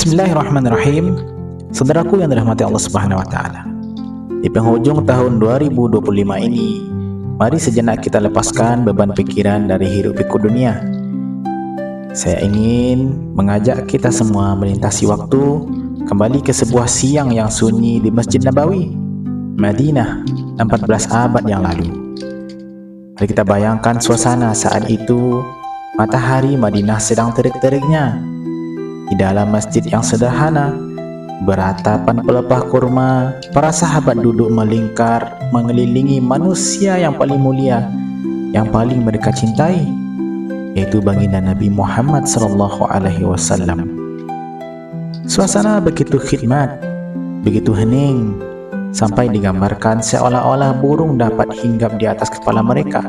Bismillahirrahmanirrahim. Saudaraku yang dirahmati Allah Subhanahu wa taala. Di penghujung tahun 2025 ini, mari sejenak kita lepaskan beban pikiran dari hiruk pikuk dunia. Saya ingin mengajak kita semua melintasi waktu kembali ke sebuah siang yang sunyi di Masjid Nabawi, Madinah, 14 abad yang lalu. Mari kita bayangkan suasana saat itu. Matahari Madinah sedang terik-teriknya. Di dalam masjid yang sederhana, beratapan pelepah kurma, para sahabat duduk melingkar mengelilingi manusia yang paling mulia, yang paling mereka cintai, yaitu baginda Nabi Muhammad SAW. Suasana begitu khidmat, begitu hening, sampai digambarkan seolah-olah burung dapat hinggap di atas kepala mereka,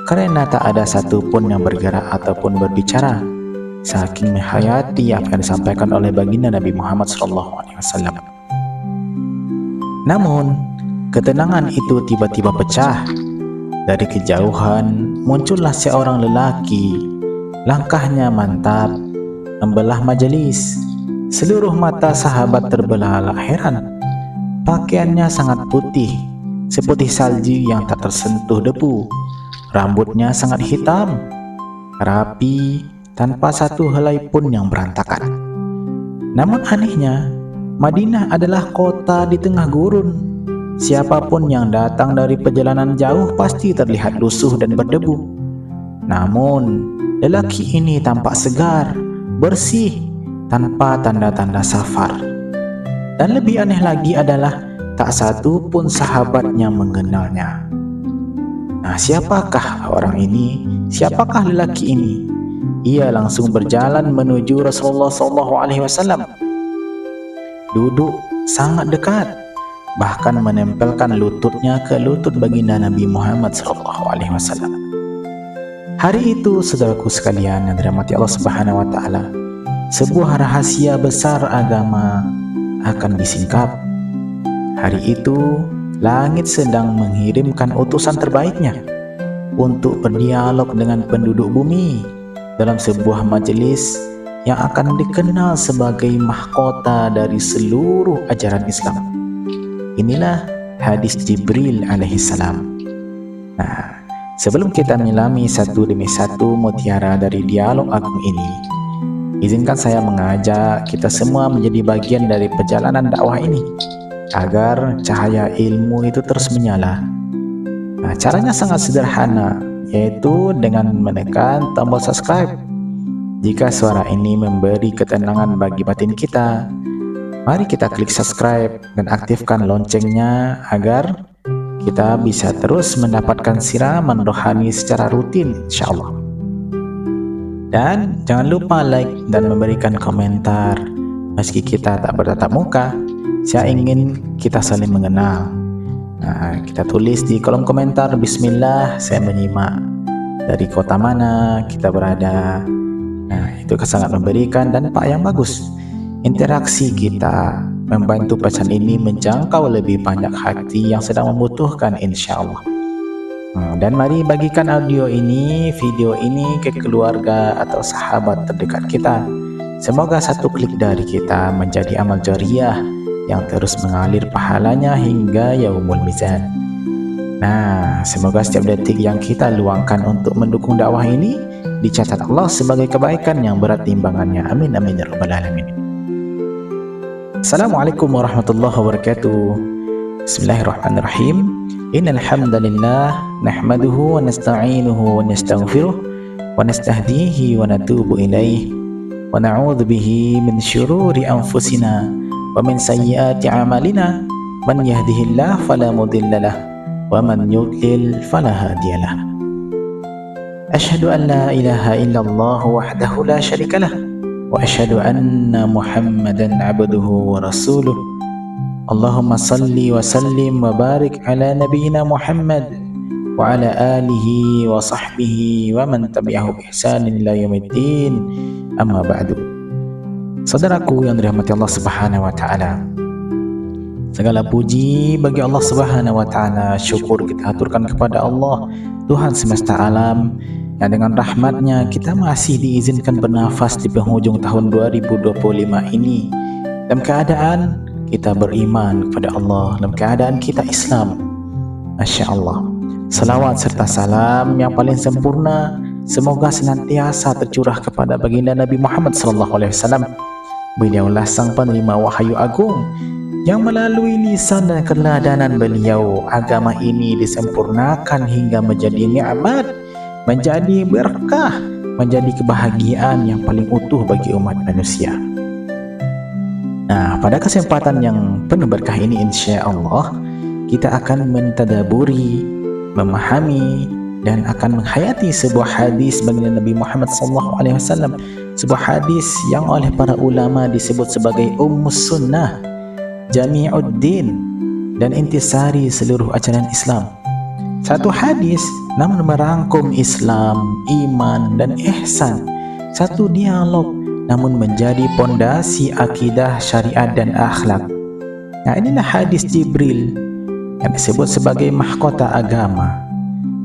karena tak ada satupun yang bergerak ataupun berbicara, saking menghayati apa yang disampaikan oleh baginda Nabi Muhammad SAW. Namun, ketenangan itu tiba-tiba pecah. Dari kejauhan muncullah seorang lelaki. Langkahnya mantap, membelah majelis. Seluruh mata sahabat terbelalak heran. Pakaiannya sangat putih, seputih salju yang tak tersentuh debu. Rambutnya sangat hitam, rapi, tanpa satu helai pun yang berantakan. Namun anehnya, Madinah adalah kota di tengah gurun. Siapapun yang datang dari perjalanan jauh pasti terlihat lusuh dan berdebu. Namun, lelaki ini tampak segar, bersih, tanpa tanda-tanda safar. Dan lebih aneh lagi adalah tak satu pun sahabatnya mengenalnya. Nah, siapakah orang ini? Siapakah lelaki ini? Ia langsung berjalan menuju Rasulullah SAW. Duduk sangat dekat, bahkan menempelkan lututnya ke lutut baginda Nabi Muhammad SAW. Hari itu, saudaraku sekalian yang dirahmati Allah Subhanahu wa taala, sebuah rahasia besar agama akan disingkap. Hari itu, langit sedang mengirimkan utusan terbaiknya untuk berdialog dengan penduduk bumi dalam sebuah majelis yang akan dikenal sebagai mahkota dari seluruh ajaran Islam. Inilah hadis Jibril alaihissalam. Nah, sebelum kita menyelami satu demi satu mutiara dari dialog agung ini, izinkan saya mengajak kita semua menjadi bagian dari perjalanan dakwah ini, agar cahaya ilmu itu terus menyala. Nah, caranya sangat sederhana, yaitu dengan menekan tombol subscribe. Jika suara ini memberi ketenangan bagi batin kita, mari kita klik subscribe dan aktifkan loncengnya agar kita bisa terus mendapatkan siraman rohani secara rutin, insyaallah. Dan jangan lupa like dan memberikan komentar. Meski kita tak bertatap muka, saya ingin kita saling mengenal. Nah, kita tulis di kolom komentar, Bismillah, saya menyimak. Dari kota mana kita berada. Nah, itu sangat memberikan dampak yang bagus. Interaksi kita membantu pesan ini menjangkau lebih banyak hati yang sedang membutuhkan, insyaallah. Dan mari bagikan audio ini, video ini ke keluarga atau sahabat terdekat kita. Semoga satu klik dari kita menjadi amal jariah yang terus mengalir pahalanya hingga yaumul mizan. Nah, semoga setiap detik yang kita luangkan untuk mendukung dakwah ini dicatat Allah sebagai kebaikan yang berat timbangannya. Amin amin ya rabbal alamin. Assalamualaikum warahmatullahi wabarakatuh. Bismillahirrahmanirrahim. Innal hamdalillah nahmaduhu wa nasta'inuhu wa nastaghfiruh wa nastahdihi wa natubu ilaih wa na'udzu bihi min syururi anfusina wa min sayyiati a'malina, man yahdihillahu fala mudhillalah wa man yudlil fala hadiyalah. Asyhadu an la ilaha illallah wahdahu la syarikalah wa asyhadu anna Muhammadan abduhu wa rasuluh. Allahumma salli wa sallim wa barik ala nabiyyina Muhammad wa ala alihi wa sahbihi wa man tabi'ahu bi ihsanin ila yaumiddin. Amma ba'du. Saudaraku yang dirahmati Allah Subhanahu wa taala, segala puji bagi Allah Subhanahu wa taala. Syukur kita aturkan kepada Allah, Tuhan semesta alam, yang dengan rahmatnya kita masih diizinkan bernafas di penghujung tahun 2025 ini dalam keadaan kita beriman kepada Allah, dalam keadaan kita Islam. Masya Allah. Salawat serta salam yang paling sempurna semoga senantiasa tercurah kepada baginda Nabi Muhammad SAW. Beliaulah sang penerima wahyu agung yang melalui lisan dan keteladanan beliau agama ini disempurnakan hingga menjadi nikmat, menjadi berkah, menjadi kebahagiaan yang paling utuh bagi umat manusia. Nah, pada kesempatan yang penuh berkah ini insya Allah kita akan mentadaburi, memahami dan akan menghayati sebuah hadis baginda Nabi Muhammad SAW, sebuah hadis yang oleh para ulama disebut sebagai Ummus Sunnah, Jami'uddin dan intisari seluruh ajaran Islam. Satu hadis namun merangkum Islam, iman dan ihsan. Satu dialog namun menjadi pondasi akidah, syariat dan akhlak. Nah, inilah hadis Jibril yang disebut sebagai mahkota agama,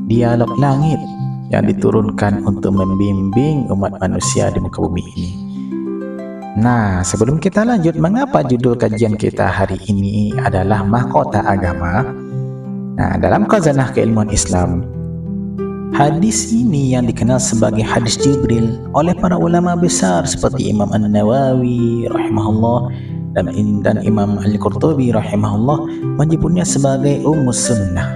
dialog langit yang diturunkan untuk membimbing umat manusia di muka bumi ini. Nah, sebelum kita lanjut, mengapa judul kajian kita hari ini adalah mahkota agama? Nah, dalam khazanah keilmuan Islam, hadis ini yang dikenal sebagai hadis Jibril oleh para ulama besar seperti Imam An-Nawawi rahimahullah dan Imam Al-Qurtubi rahimahullah menyebutnya sebagai Ummus Sunnah,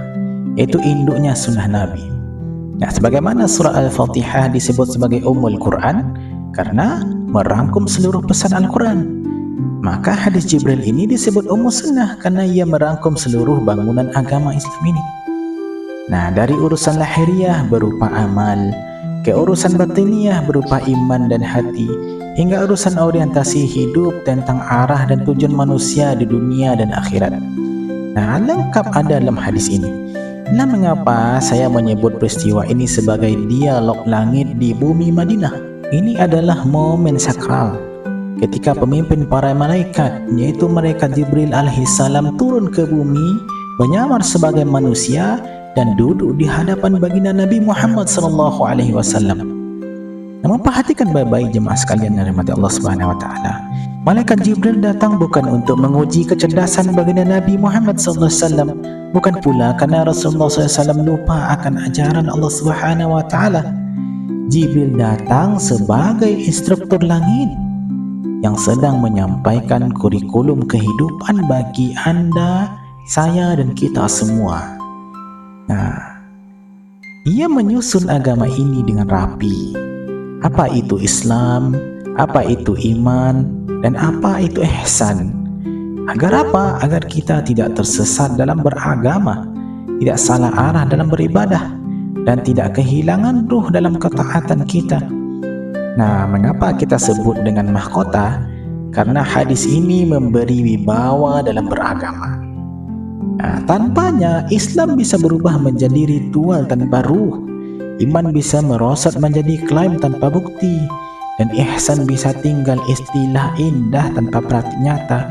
yaitu induknya sunnah Nabi. Nah, sebagaimana surah Al-Fatihah disebut sebagai Ummul Quran karena merangkum seluruh pesan Al-Quran, maka hadis Jibril ini disebut Ummus Sunnah karena ia merangkum seluruh bangunan agama Islam ini. Nah, dari urusan lahiriah berupa amal, ke urusan batiniah berupa iman dan hati, hingga urusan orientasi hidup tentang arah dan tujuan manusia di dunia dan akhirat. Nah, lengkap ada dalam hadis ini. Nah, mengapa saya menyebut peristiwa ini sebagai dialog langit di bumi Madinah? Ini adalah momen sakral ketika pemimpin para malaikat, yaitu malaikat Jibril alaihissalam, turun ke bumi, menyamar sebagai manusia dan duduk di hadapan baginda Nabi Muhammad SAW. Namun perhatikan baik-baik jemaah sekalian yang dirahmati Allah Subhanahu wa taala. Malaikat Jibril datang bukan untuk menguji kecerdasan baginda Nabi Muhammad SAW, bukan pula karena Rasulullah SAW lupa akan ajaran Allah Subhanahu wa taala. Jibril datang sebagai instruktur langit yang sedang menyampaikan kurikulum kehidupan bagi Anda, saya dan kita semua. Nah, ia menyusun agama ini dengan rapi. Apa itu Islam, apa itu iman, dan apa itu ihsan. Agar apa? Agar kita tidak tersesat dalam beragama, tidak salah arah dalam beribadah, dan tidak kehilangan ruh dalam ketaatan kita. Nah, mengapa kita sebut dengan mahkota? Karena hadis ini memberi wibawa dalam beragama. Nah, tanpanya Islam bisa berubah menjadi ritual tanpa ruh, iman bisa merosot menjadi klaim tanpa bukti, dan ihsan bisa tinggal istilah indah tanpa praktik nyata.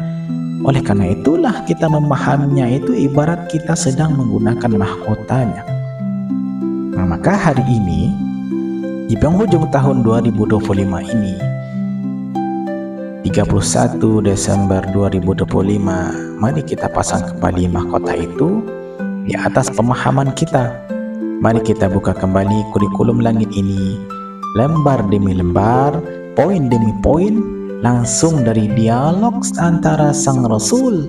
Oleh karena itulah kita memahaminya itu ibarat kita sedang menggunakan mahkotanya. Nah, maka hari ini di penghujung tahun 2025 ini, 31 Desember 2025, mari kita pasang kembali mahkota itu di atas pemahaman kita. Mari kita buka kembali kurikulum langit ini, lembar demi lembar, poin demi poin, langsung dari dialog antara sang Rasul,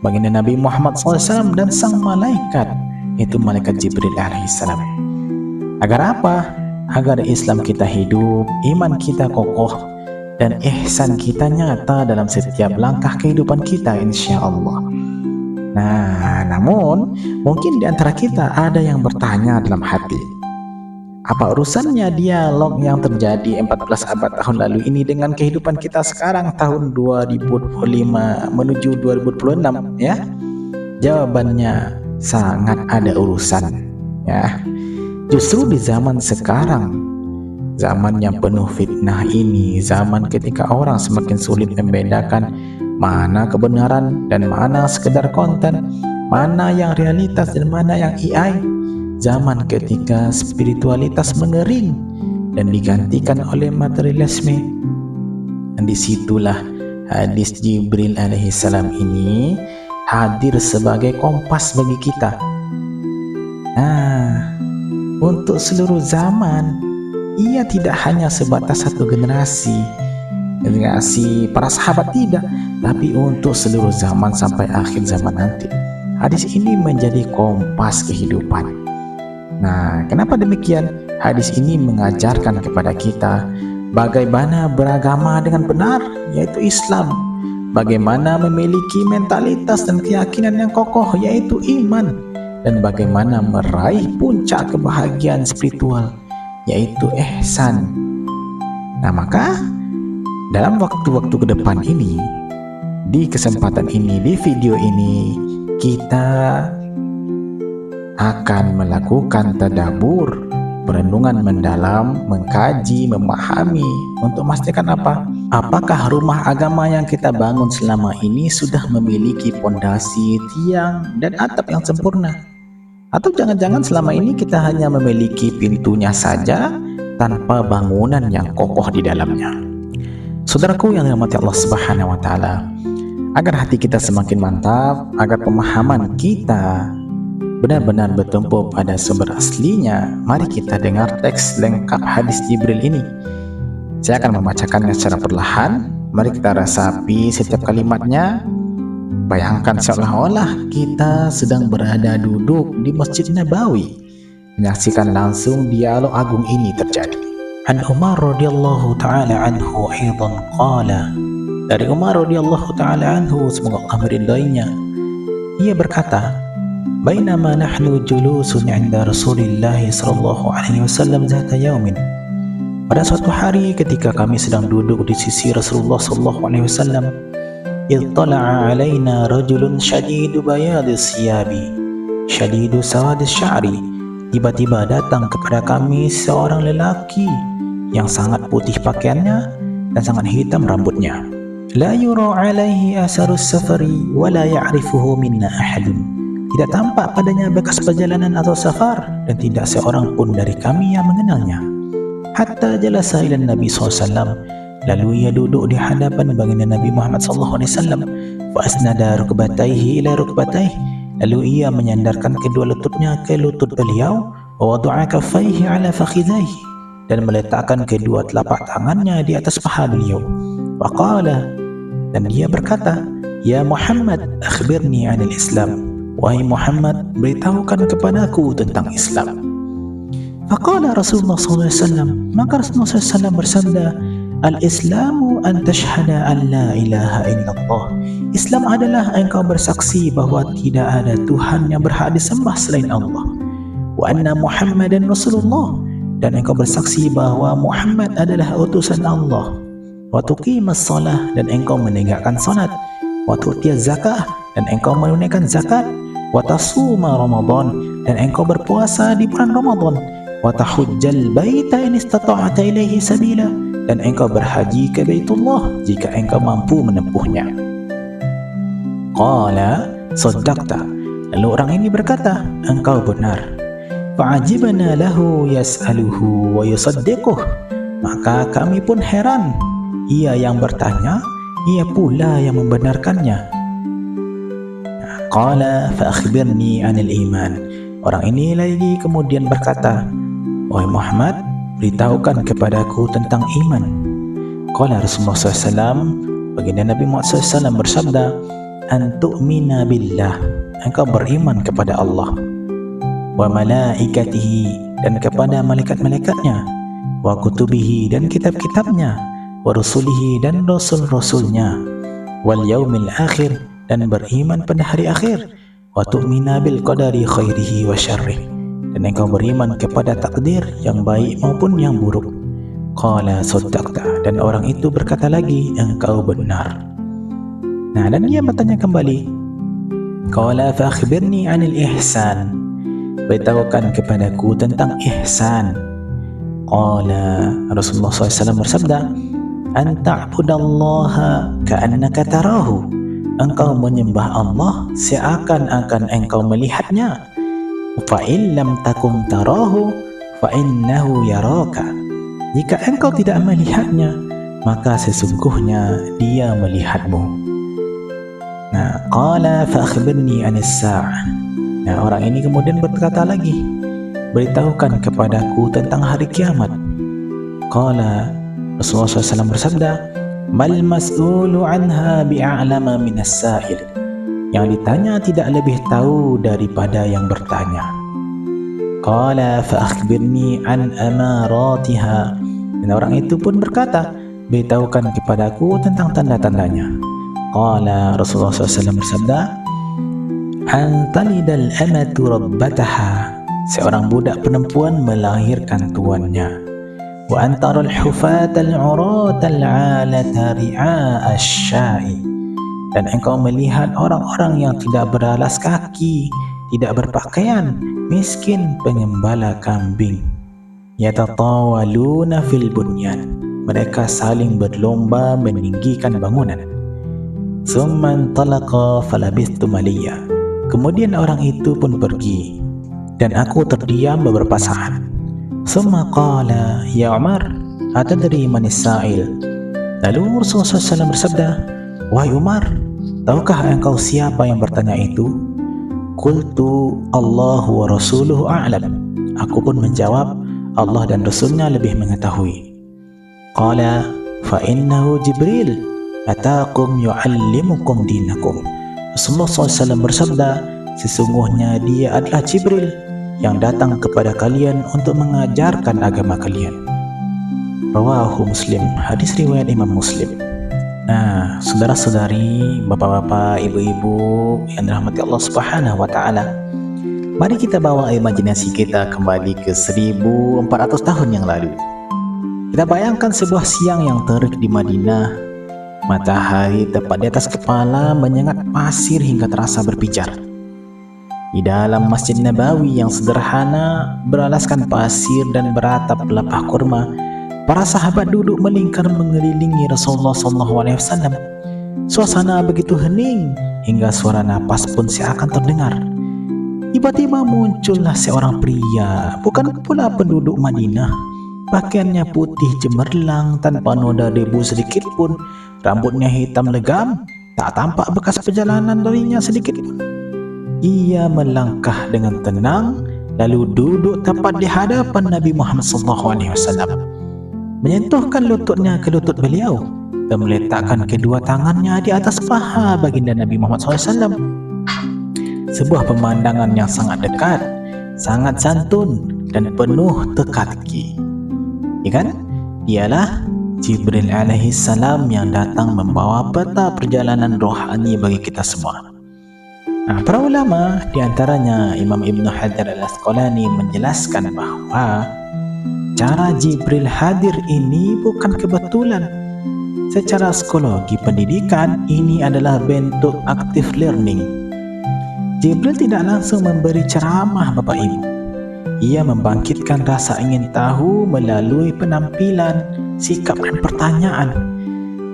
baginda Nabi Muhammad SAW, dan sang malaikat, itu malaikat Jibril alaihissalam. Agar apa? Agar Islam kita hidup, iman kita kokoh, dan ihsan kita nyata dalam setiap langkah kehidupan kita insya Allah. Nah, namun mungkin di antara kita ada yang bertanya dalam hati, apa urusannya dialog yang terjadi 14 abad tahun lalu ini dengan kehidupan kita sekarang tahun 2025 menuju 2026 ya? Jawabannya sangat ada urusan ya. Justru di zaman sekarang, zaman yang penuh fitnah ini, zaman ketika orang semakin sulit membedakan mana kebenaran dan mana sekedar konten, mana yang realitas dan mana yang AI, zaman ketika spiritualitas mengering dan digantikan oleh materialisme. Dan disitulah hadis Jibril alaihissalam ini hadir sebagai kompas bagi kita. Untuk seluruh zaman, ia tidak hanya sebatas satu generasi para sahabat, tidak, tapi untuk seluruh zaman sampai akhir zaman nanti. Hadis ini menjadi kompas kehidupan. Nah, kenapa demikian? Hadis ini mengajarkan kepada kita bagaimana beragama dengan benar, yaitu Islam. Bagaimana memiliki mentalitas dan keyakinan yang kokoh, yaitu iman. Dan bagaimana meraih puncak kebahagiaan spiritual, yaitu ihsan. Nah, maka dalam waktu-waktu ke depan ini, di kesempatan ini, di video ini, kita akan melakukan tadabbur, perenungan mendalam, mengkaji, memahami untuk memastikan apa? Apakah rumah agama yang kita bangun selama ini sudah memiliki pondasi, tiang, dan atap yang sempurna? Atau jangan-jangan selama ini kita hanya memiliki pintunya saja tanpa bangunan yang kokoh di dalamnya. Saudaraku yang dirahmati Allah Subhanahu wa taala, agar hati kita semakin mantap, agar pemahaman kita benar-benar bertumpu pada sumber aslinya, mari kita dengar teks lengkap hadis Jibril ini. Saya akan membacakannya secara perlahan. Mari kita resapi setiap kalimatnya. Bayangkan seolah-olah kita sedang berada duduk di Masjid Nabawi, menyaksikan langsung dialog agung ini terjadi. An Umar radhiyallahu ta'ala anhu aidan qala, dari Umar radhiyallahu ta'ala anhu, semoga Allah meridainya, ia berkata, bainama nahnu julusun 'inda Rasulillah sallallahu alaihi wasallam zata yaumin, pada suatu hari ketika kami sedang duduk di sisi Rasulullah sallallahu alaihi wasallam, ittala'a alaina rajulun shadidu bayadis siyabi shadidu sawadis sya'ri, tiba-tiba datang kepada kami seorang lelaki yang sangat putih pakaiannya dan sangat hitam rambutnya. La yura alaihi asarus safari wa la ya'rifuhu minna ahadun, tidak tampak padanya bekas perjalanan atau safar dan tidak seorang pun dari kami yang mengenalnya. Hatta jalasa ila Nabi SAW, lalu ia duduk di hadapan baginda Nabi Muhammad SAW. Fa asnada rukbatayhi ila rukbatayhi, lalu ia menyandarkan kedua lututnya ke lutut beliau. Wa wada'a kaffayhi ala fakhidhayhi, dan meletakkan kedua telapak tangannya di atas paha beliau. Wa qala, dan dia berkata, ya Muhammad, akhbirni anil Islam, wahai Muhammad, beritahukan kepadaku tentang Islam. Faqala Rasulullah SAW, maka Rasulullah SAW bersabda, al-Islamu an tashhada an la ilaha illallah, Islam adalah engkau bersaksi bahwa tidak ada Tuhan yang berhak disembah selain Allah, wa anna Muhammadan Rasulullah, dan engkau bersaksi bahwa Muhammad adalah utusan Allah, wa tuqimas shalah, dan engkau menegakkan salat, wa tu'tiyaz zakah, dan engkau menunaikan zakat, wa tasuma Ramadan, dan engkau berpuasa di bulan Ramadan, wa tahujjal baita in istata'ta ilaihi sabila, dan engkau berhaji ke Baitullah jika engkau mampu menempuhnya. Qala saddaqta, lalu orang ini berkata, engkau benar. Fa'ajibna lahu yas'aluhu wa yusaddiquh, maka kami pun heran, ia yang bertanya, ia pula yang membenarkannya. Qala fa akhbirni anil iman, orang ini lagi kemudian berkata, wahai Muhammad, beritahukan kepadaku tentang iman. Qala Rasulullah SAW, baginda Nabi Muhammad SAW bersabda, an tu'mina billah, engkau beriman kepada Allah, wa malaikatihi, dan kepada malaikat-malaikatnya, wa kutubihi, dan kitab-kitabnya, wa rusulihi, dan rasul-rasulnya, wal yaumil akhir, dan beriman pada hari akhir, wa tu'mina bil qadari khairihi wa syarrih, dan engkau beriman kepada takdir yang baik maupun yang buruk. Qala saddaqta, dan orang itu berkata lagi, engkau benar. Nah, dan dia bertanya kembali, qala fa akhbirni anil ihsan, beritahukan kepadaku tentang ihsan. Qala Rasulullah SAW bersabda, an ta'budallaha ka'annaka tarahu, engkau menyembah Allah seakan-akan engkau melihatnya. fa in lam takum tarahu fa innahu yaraka. Jika engkau tidak melihatnya, maka sesungguhnya dia melihatmu. Nah, qala fa akhbirni anis sa'ah. Nah, orang ini kemudian berkata lagi, beritahukan kepadaku tentang hari kiamat. Qala, Rasulullah SAW bersabda, mal mas'ulu anha bi'a'lama minas sa'il. Yang ditanya tidak lebih tahu daripada yang bertanya. Qala fa akhbirni an amaratiha. Dan orang itu pun berkata, beritahukan kepadaku tentang tanda-tandanya. Qala, Rasulullah SAW bersabda, an talidal amatu rabbataha. Seorang budak perempuan melahirkan tuannya. Wa antaral hufatal uratal alata ri'a asy-sya'i. Dan engkau melihat orang-orang yang tidak beralas kaki, tidak berpakaian, miskin, pengembala kambing. Yatatawaluna fil bunyan. Mereka saling berlomba meninggikan bangunan. Summan talaqa falabistu maliya. Kemudian orang itu pun pergi, dan aku terdiam beberapa saat. Summa qala, ya Umar, atadri manis sa'il? Lalu Rasulullah SAW bersabda, wahai Umar, tahukah engkau siapa yang bertanya itu? Qultu Allahu wa rasuluhu a'lam. Aku pun menjawab, Allah dan Rasulnya lebih mengetahui. Qala fa innahu Jibril ataakum yu'allimukum dinakum. Rasulullah SAW bersabda, sesungguhnya dia adalah Jibril yang datang kepada kalian untuk mengajarkan agama kalian. Rawahu Muslim. Hadis riwayat Imam Muslim. Nah, saudara-saudari, bapak-bapak, ibu-ibu yang dirahmati Allah Subhanahu wa taala, mari kita bawa imajinasi kita kembali ke 1400 tahun yang lalu. Kita bayangkan sebuah siang yang terik di Madinah. Matahari tepat di atas kepala menyengat pasir hingga terasa berpijar. Di dalam Masjid Nabawi yang sederhana, beralaskan pasir dan beratap pelepah kurma, para sahabat duduk melingkar mengelilingi Rasulullah SAW. Suasana begitu hening hingga suara napas pun seakan terdengar. Tiba-tiba muncullah seorang pria, bukan pula penduduk Madinah. Pakaiannya putih cemerlang tanpa noda debu sedikit pun, rambutnya hitam legam, tak tampak bekas perjalanan darinya sedikit pun. Ia melangkah dengan tenang, lalu duduk tepat di hadapan Nabi Muhammad SAW, menyentuhkan lututnya ke lutut beliau dan meletakkan kedua tangannya di atas paha baginda Nabi Muhammad SAW. Sebuah pemandangan yang sangat dekat, sangat santun dan penuh teka-teki. Ya kan? Dialah Jibril alaihissalam yang datang membawa peta perjalanan rohani bagi kita semua. Nah, para ulama, diantaranya Imam Ibn Hajar al-Asqalani menjelaskan bahwa cara Jibril hadir ini bukan kebetulan. Secara psikologi pendidikan, ini adalah bentuk active learning. Jibril tidak langsung memberi ceramah Bapak Ibu. Ia membangkitkan rasa ingin tahu melalui penampilan, sikap dan pertanyaan.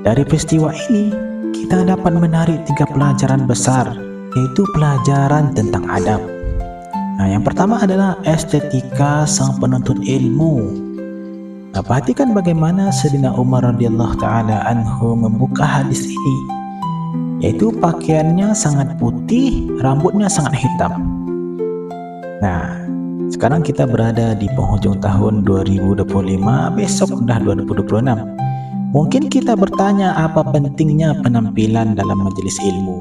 Dari peristiwa ini, kita dapat menarik 3 pelajaran besar, yaitu pelajaran tentang adab. Nah, yang pertama adalah estetika sang penuntut ilmu. Nah, perhatikan bagaimana Sayyidina Umar radhiyallahu taala anhu membuka hadis ini, yaitu pakaiannya sangat putih, rambutnya sangat hitam. Nah, sekarang kita berada di penghujung tahun 2025, besok sudah 2026. Mungkin kita bertanya apa pentingnya penampilan dalam majelis ilmu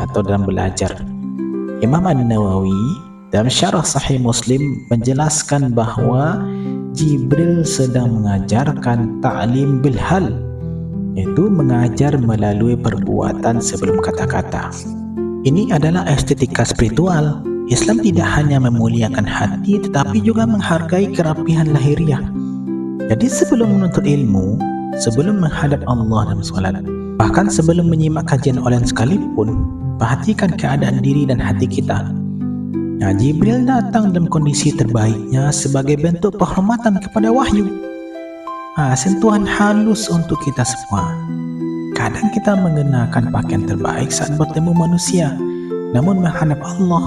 atau dalam belajar. Imam An-Nawawi dalam Syarah Sahih Muslim menjelaskan bahwa Jibril sedang mengajarkan ta'lim bil hal, yaitu mengajar melalui perbuatan sebelum kata-kata. Ini adalah estetika spiritual. Islam tidak hanya memuliakan hati tetapi juga menghargai kerapihan lahiriah. Jadi sebelum menuntut ilmu, sebelum menghadap Allah dalam salat, bahkan sebelum menyimak kajian online sekalipun, perhatikan keadaan diri dan hati kita. Nah, Jibril datang dalam kondisi terbaiknya sebagai bentuk penghormatan kepada wahyu. Sentuhan halus untuk kita semua. Kadang kita mengenakan pakaian terbaik saat bertemu manusia, namun menghadap Allah,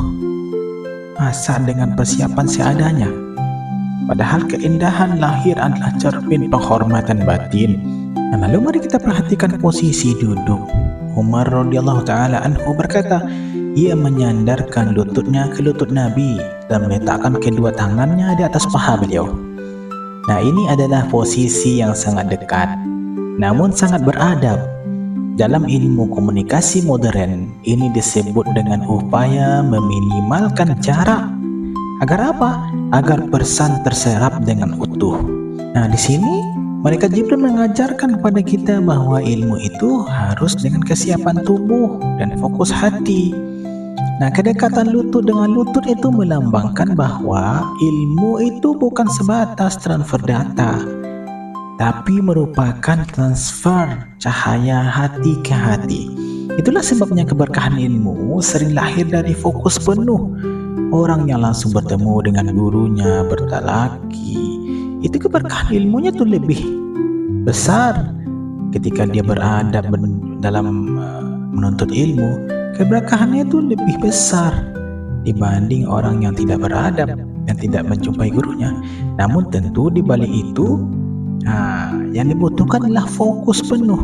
masa dengan persiapan seadanya. Padahal keindahan lahir adalah cermin penghormatan batin. Nah, lalu mari kita perhatikan posisi duduk. Umar radhiyallahu taala anhu berkata, ia menyandarkan lututnya ke lutut Nabi dan meletakkan kedua tangannya di atas paha beliau. Nah, ini adalah posisi yang sangat dekat, namun sangat beradab. Dalam ilmu komunikasi modern, ini disebut dengan upaya meminimalkan jarak. Agar apa? Agar pesan terserap dengan utuh. Nah, di sini malaikat Jibril mengajarkan kepada kita bahwa ilmu itu harus dengan kesiapan tubuh dan fokus hati. Nah, kedekatan lutut dengan lutut itu melambangkan bahwa ilmu itu bukan sebatas transfer data, tapi merupakan transfer cahaya hati ke hati. Itulah sebabnya keberkahan ilmu sering lahir dari fokus penuh. Orang yang langsung bertemu dengan gurunya bertalaki, itu keberkahan ilmunya tuh lebih besar. Ketika dia beradab dalam menuntut ilmu, keberkahannya itu lebih besar dibanding orang yang tidak beradab dan tidak menjumpai gurunya. Namun tentu di balik itu, yang dibutuhkan adalah fokus penuh,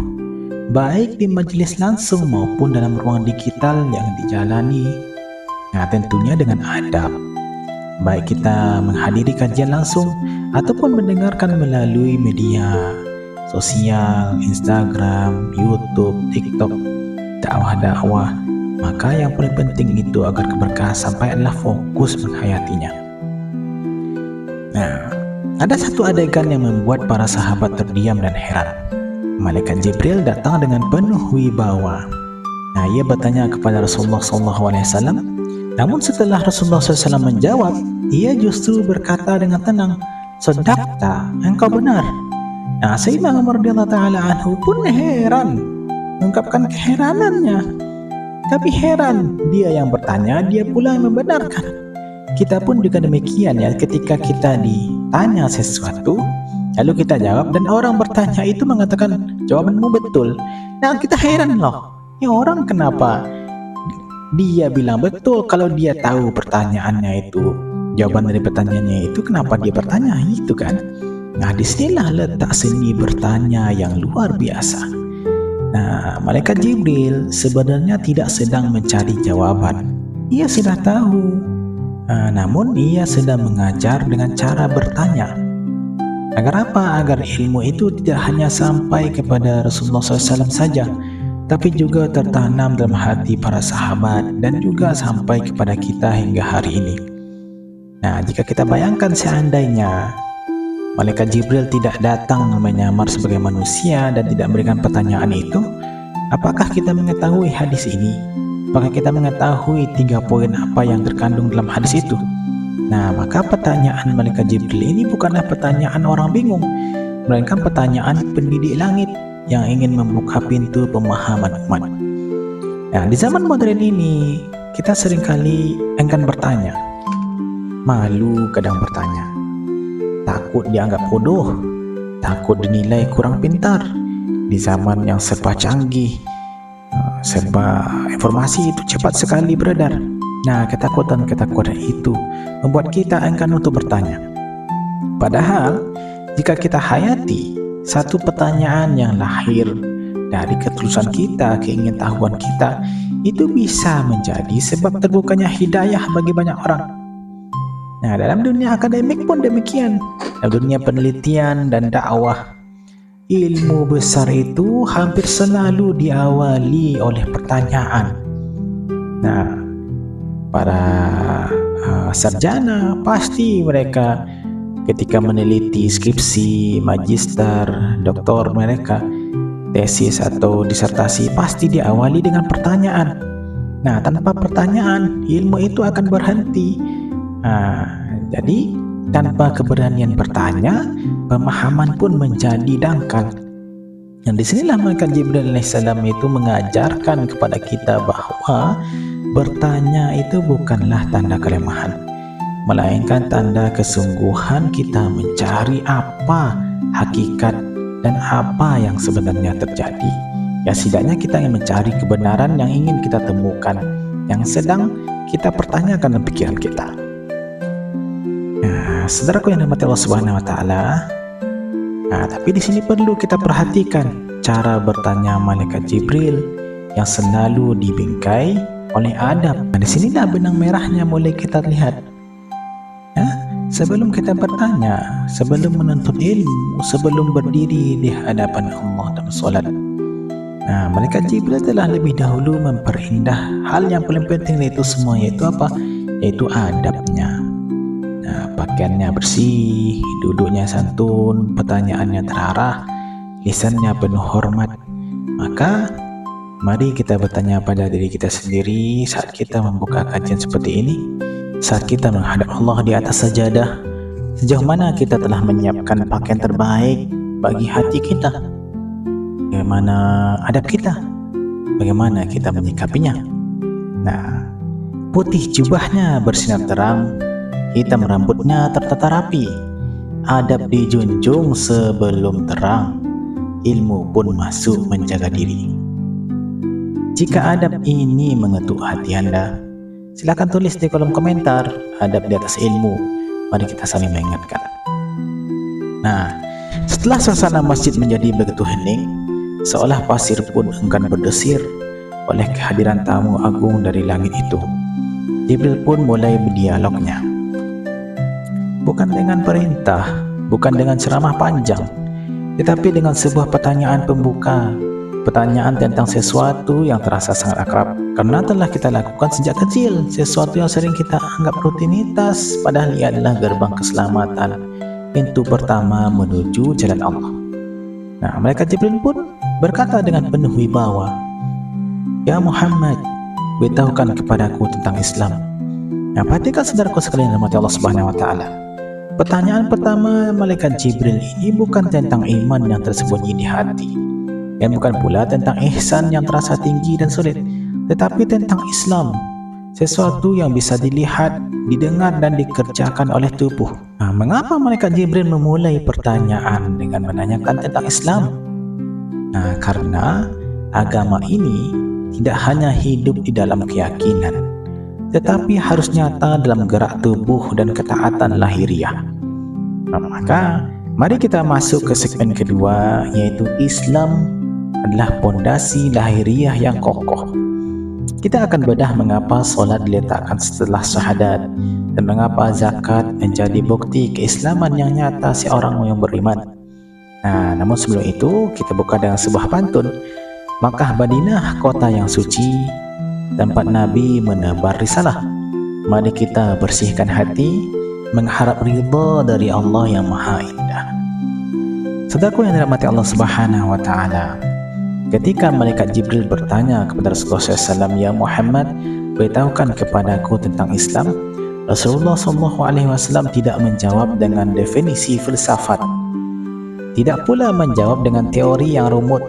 baik di majelis langsung maupun dalam ruang digital yang dijalani. Nah, tentunya dengan adab, baik kita menghadiri kajian langsung ataupun mendengarkan melalui media sosial, Instagram, YouTube, TikTok, dakwah-dakwah. Maka yang paling penting itu agar keberkahan sampai adalah fokus menghayatinya. Nah, ada satu adegan yang membuat para sahabat terdiam dan heran. Malaikat Jibril datang dengan penuh wibawa. Nah, ia bertanya kepada Rasulullah SAW. Namun setelah Rasulullah SAW menjawab, ia justru berkata dengan tenang, "Sadaqta, engkau benar." Nah, Sayyidina Umar radhiyallahu taala anhu pun heran, mengungkapkan keheranannya. Tapi heran, dia yang bertanya, dia pula yang membenarkan. Kita pun juga demikian ya, ketika kita ditanya sesuatu, lalu kita jawab dan orang bertanya itu mengatakan jawabanmu betul. Nah, kita heran loh, ini orang kenapa dia bilang betul kalau dia tahu pertanyaannya itu, jawaban dari pertanyaannya itu, kenapa dia bertanya itu kan? Nah, disinilah letak seni bertanya yang luar biasa. Nah, malaikat Jibril sebenarnya tidak sedang mencari jawaban. Ia sudah tahu. Namun ia sedang mengajar dengan cara bertanya. Agar apa? Agar ilmu itu tidak hanya sampai kepada Rasulullah SAW saja, tapi juga tertanam dalam hati para sahabat dan juga sampai kepada kita hingga hari ini. Nah, jika kita bayangkan seandainya malaikat Jibril tidak datang menyamar sebagai manusia dan tidak memberikan pertanyaan itu, apakah kita mengetahui hadis ini? Apakah kita mengetahui 3 poin apa yang terkandung dalam hadis itu? Nah, maka pertanyaan malaikat Jibril ini bukanlah pertanyaan orang bingung, melainkan pertanyaan pendidik langit yang ingin membuka pintu pemahaman umat. Nah, di zaman modern ini, kita seringkali enggan bertanya. Malu kadang bertanya. Takut dianggap bodoh, takut dinilai kurang pintar. Di zaman yang serba canggih, serba informasi itu cepat sekali beredar. Nah, ketakutan-ketakutan itu membuat kita enggan untuk bertanya. Padahal, jika kita hayati satu pertanyaan yang lahir dari ketulusan kita, keingintahuan kita, itu bisa menjadi sebab terbukanya hidayah bagi banyak orang. Nah, dalam dunia akademik pun demikian. Dalam dunia penelitian dan dakwah, ilmu besar itu hampir selalu diawali oleh pertanyaan. Nah, para sarjana pasti mereka ketika meneliti skripsi, magister, doktor mereka, tesis atau disertasi pasti diawali dengan pertanyaan. Nah, tanpa pertanyaan, ilmu itu akan berhenti. Jadi tanpa keberanian bertanya, pemahaman pun menjadi dangkal. Yang disinilah malaikat Jibril alaihissalam itu mengajarkan kepada kita bahwa bertanya itu bukanlah tanda kelemahan, melainkan tanda kesungguhan kita mencari apa hakikat dan apa yang sebenarnya terjadi. Ya, setidaknya kita ingin mencari kebenaran yang ingin kita temukan, yang sedang kita pertanyakan dalam pikiran kita. Nah, saudaraku yang dirahmati Allah Subhanahu wa taala, tapi di sini perlu kita perhatikan cara bertanya malaikat Jibril yang selalu dibingkai oleh adab. Di sinilah benang merahnya mulai kita lihat. Sebelum kita bertanya, sebelum menuntut ilmu, sebelum berdiri di hadapan Allah dalam solat, malaikat Jibril telah lebih dahulu memperindah hal yang paling penting itu semua, yaitu apa? Yaitu adabnya. Pakaiannya bersih, duduknya santun, pertanyaannya terarah, lisannya penuh hormat. Maka mari kita bertanya pada diri kita sendiri saat kita membuka kajian seperti ini, saat kita menghadap Allah di atas sajadah, sejauh mana kita telah menyiapkan pakaian terbaik bagi hati kita? Bagaimana adab kita? Bagaimana kita menyikapinya? Putih jubahnya bersinar terang, hitam rambutnya tertata rapi, adab dijunjung sebelum terang, ilmu pun masuk menjaga diri. Jika adab ini mengetuk hati Anda, silakan tulis di kolom komentar, adab di atas ilmu. Mari kita saling mengingatkan. Setelah suasana masjid menjadi begitu hening, seolah pasir pun enggan berdesir oleh kehadiran tamu agung dari langit itu, Jibril pun mulai berdialognya. Bukan dengan perintah, bukan dengan ceramah panjang, tetapi dengan sebuah pertanyaan pembuka, pertanyaan tentang sesuatu yang terasa sangat akrab karena telah kita lakukan sejak kecil, sesuatu yang sering kita anggap rutinitas, padahal ia adalah gerbang keselamatan, pintu pertama menuju jalan Allah. Malaikat Jibril pun berkata dengan penuh wibawa, "Ya Muhammad, beritahukan kepadaku tentang Islam." Perhatikan saudaraku sekalian yang dirahmati Allah Subhanahu wa taala. Pertanyaan pertama malaikat Jibril ini bukan tentang iman yang tersembunyi di hati, dan bukan pula tentang ihsan yang terasa tinggi dan sulit, tetapi tentang Islam, sesuatu yang bisa dilihat, didengar dan dikerjakan oleh tubuh. Mengapa malaikat Jibril memulai pertanyaan dengan menanyakan tentang Islam? Karena agama ini tidak hanya hidup di dalam keyakinan, tetapi harus nyata dalam gerak tubuh dan ketaatan lahiriah. Maka mari kita masuk ke segmen kedua, yaitu Islam adalah pondasi lahiriah yang kokoh. Kita akan bedah mengapa solat diletakkan setelah syahadat dan mengapa zakat menjadi bukti keislaman yang nyata seorang yang beriman. Namun sebelum itu kita buka dengan sebuah pantun. Makkah Madinah kota yang suci, tempat Nabi menebar risalah. Mari kita bersihkan hati, mengharap ridha dari Allah yang Maha Indah. Saudaraku yang dirahmati Allah Subhanahu wa taala, ketika malaikat Jibril bertanya kepada Rasulullah SAW, "Ya Muhammad, beritahukan kepadaku tentang Islam," Rasulullah SAW tidak menjawab dengan definisi filsafat, tidak pula menjawab dengan teori yang rumit,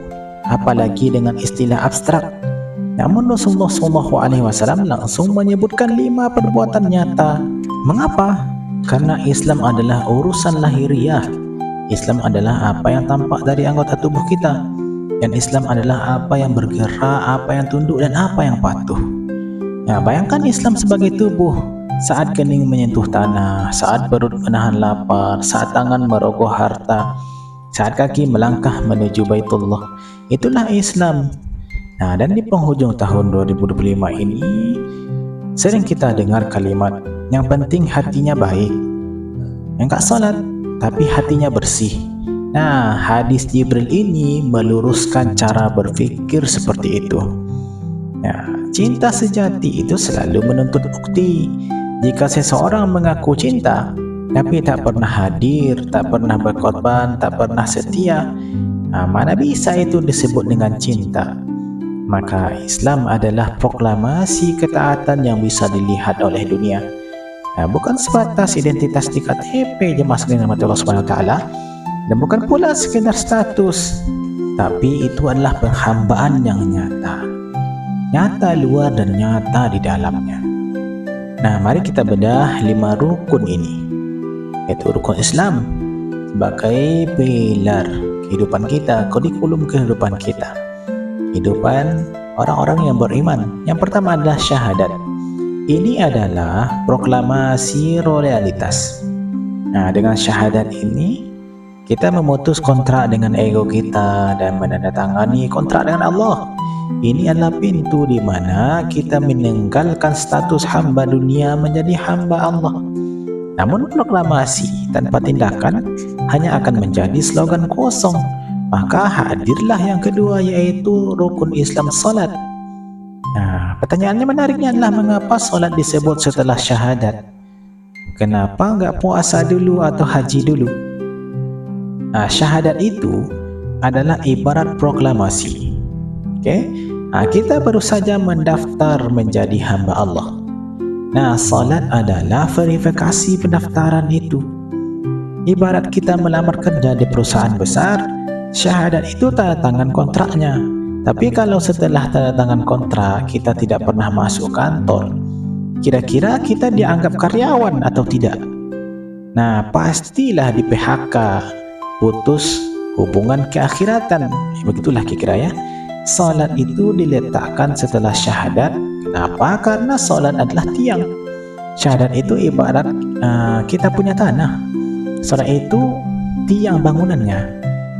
apalagi dengan istilah abstrak. Namun Rasulullah SAW langsung menyebutkan 5 perbuatan nyata. Mengapa? Karena Islam adalah urusan lahiriah. Islam adalah apa yang tampak dari anggota tubuh kita, dan Islam adalah apa yang bergerak, apa yang tunduk, dan apa yang patuh. Bayangkan Islam sebagai tubuh. Saat kening menyentuh tanah, saat perut menahan lapar, saat tangan merogoh harta, saat kaki melangkah menuju Baitullah, itulah Islam. Dan di penghujung tahun 2025 ini sering kita dengar kalimat, yang penting hatinya baik. Yang gak salat tapi hatinya bersih. Hadis Jibril ini meluruskan cara berpikir seperti itu. Cinta sejati itu selalu menuntut bukti. Jika seseorang mengaku cinta tapi tak pernah hadir, tak pernah berkorban, tak pernah setia, mana bisa itu disebut dengan cinta? Maka Islam adalah proklamasi ketaatan yang bisa dilihat oleh dunia. Bukan sebatas identitas di KTP jemaah sekalian rahmati Allah Subhanahu wa taala, dan bukan pula sekedar status, tapi itu adalah penghambaan yang nyata. Nyata luar dan nyata di dalamnya. Mari kita bedah 5 rukun ini, yaitu rukun Islam sebagai pilar kehidupan kita, kurikulum kehidupan kita, kehidupan orang-orang yang beriman. Yang pertama adalah syahadat. Ini adalah proklamasi realitas. Nah, dengan syahadat ini kita memutus kontrak dengan ego kita dan menandatangani kontrak dengan Allah. Ini adalah pintu di mana kita meninggalkan status hamba dunia menjadi hamba Allah. Namun proklamasi tanpa tindakan hanya akan menjadi slogan kosong. Maka hadirlah yang kedua, yaitu rukun Islam, salat. Nah, pertanyaannya menariknya adalah mengapa solat disebut setelah syahadat? Kenapa nggak puasa dulu atau haji dulu? Nah, syahadat itu adalah ibarat proklamasi. Nah, kita baru saja mendaftar menjadi hamba Allah. Nah, solat adalah verifikasi pendaftaran itu. Ibarat kita melamar kerja di perusahaan besar, syahadat itu tanda tangan kontraknya. Tapi kalau setelah tanda tangan kontrak kita tidak pernah masuk kantor, kira-kira kita dianggap karyawan atau tidak? Nah, pastilah di PHK, putus hubungan keakhiratan. Begitulah kira-kira ya. Salat itu diletakkan setelah syahadat. Kenapa? Karena salat adalah tiang. Syahadat itu ibarat kita punya tanah. Salat itu tiang bangunannya.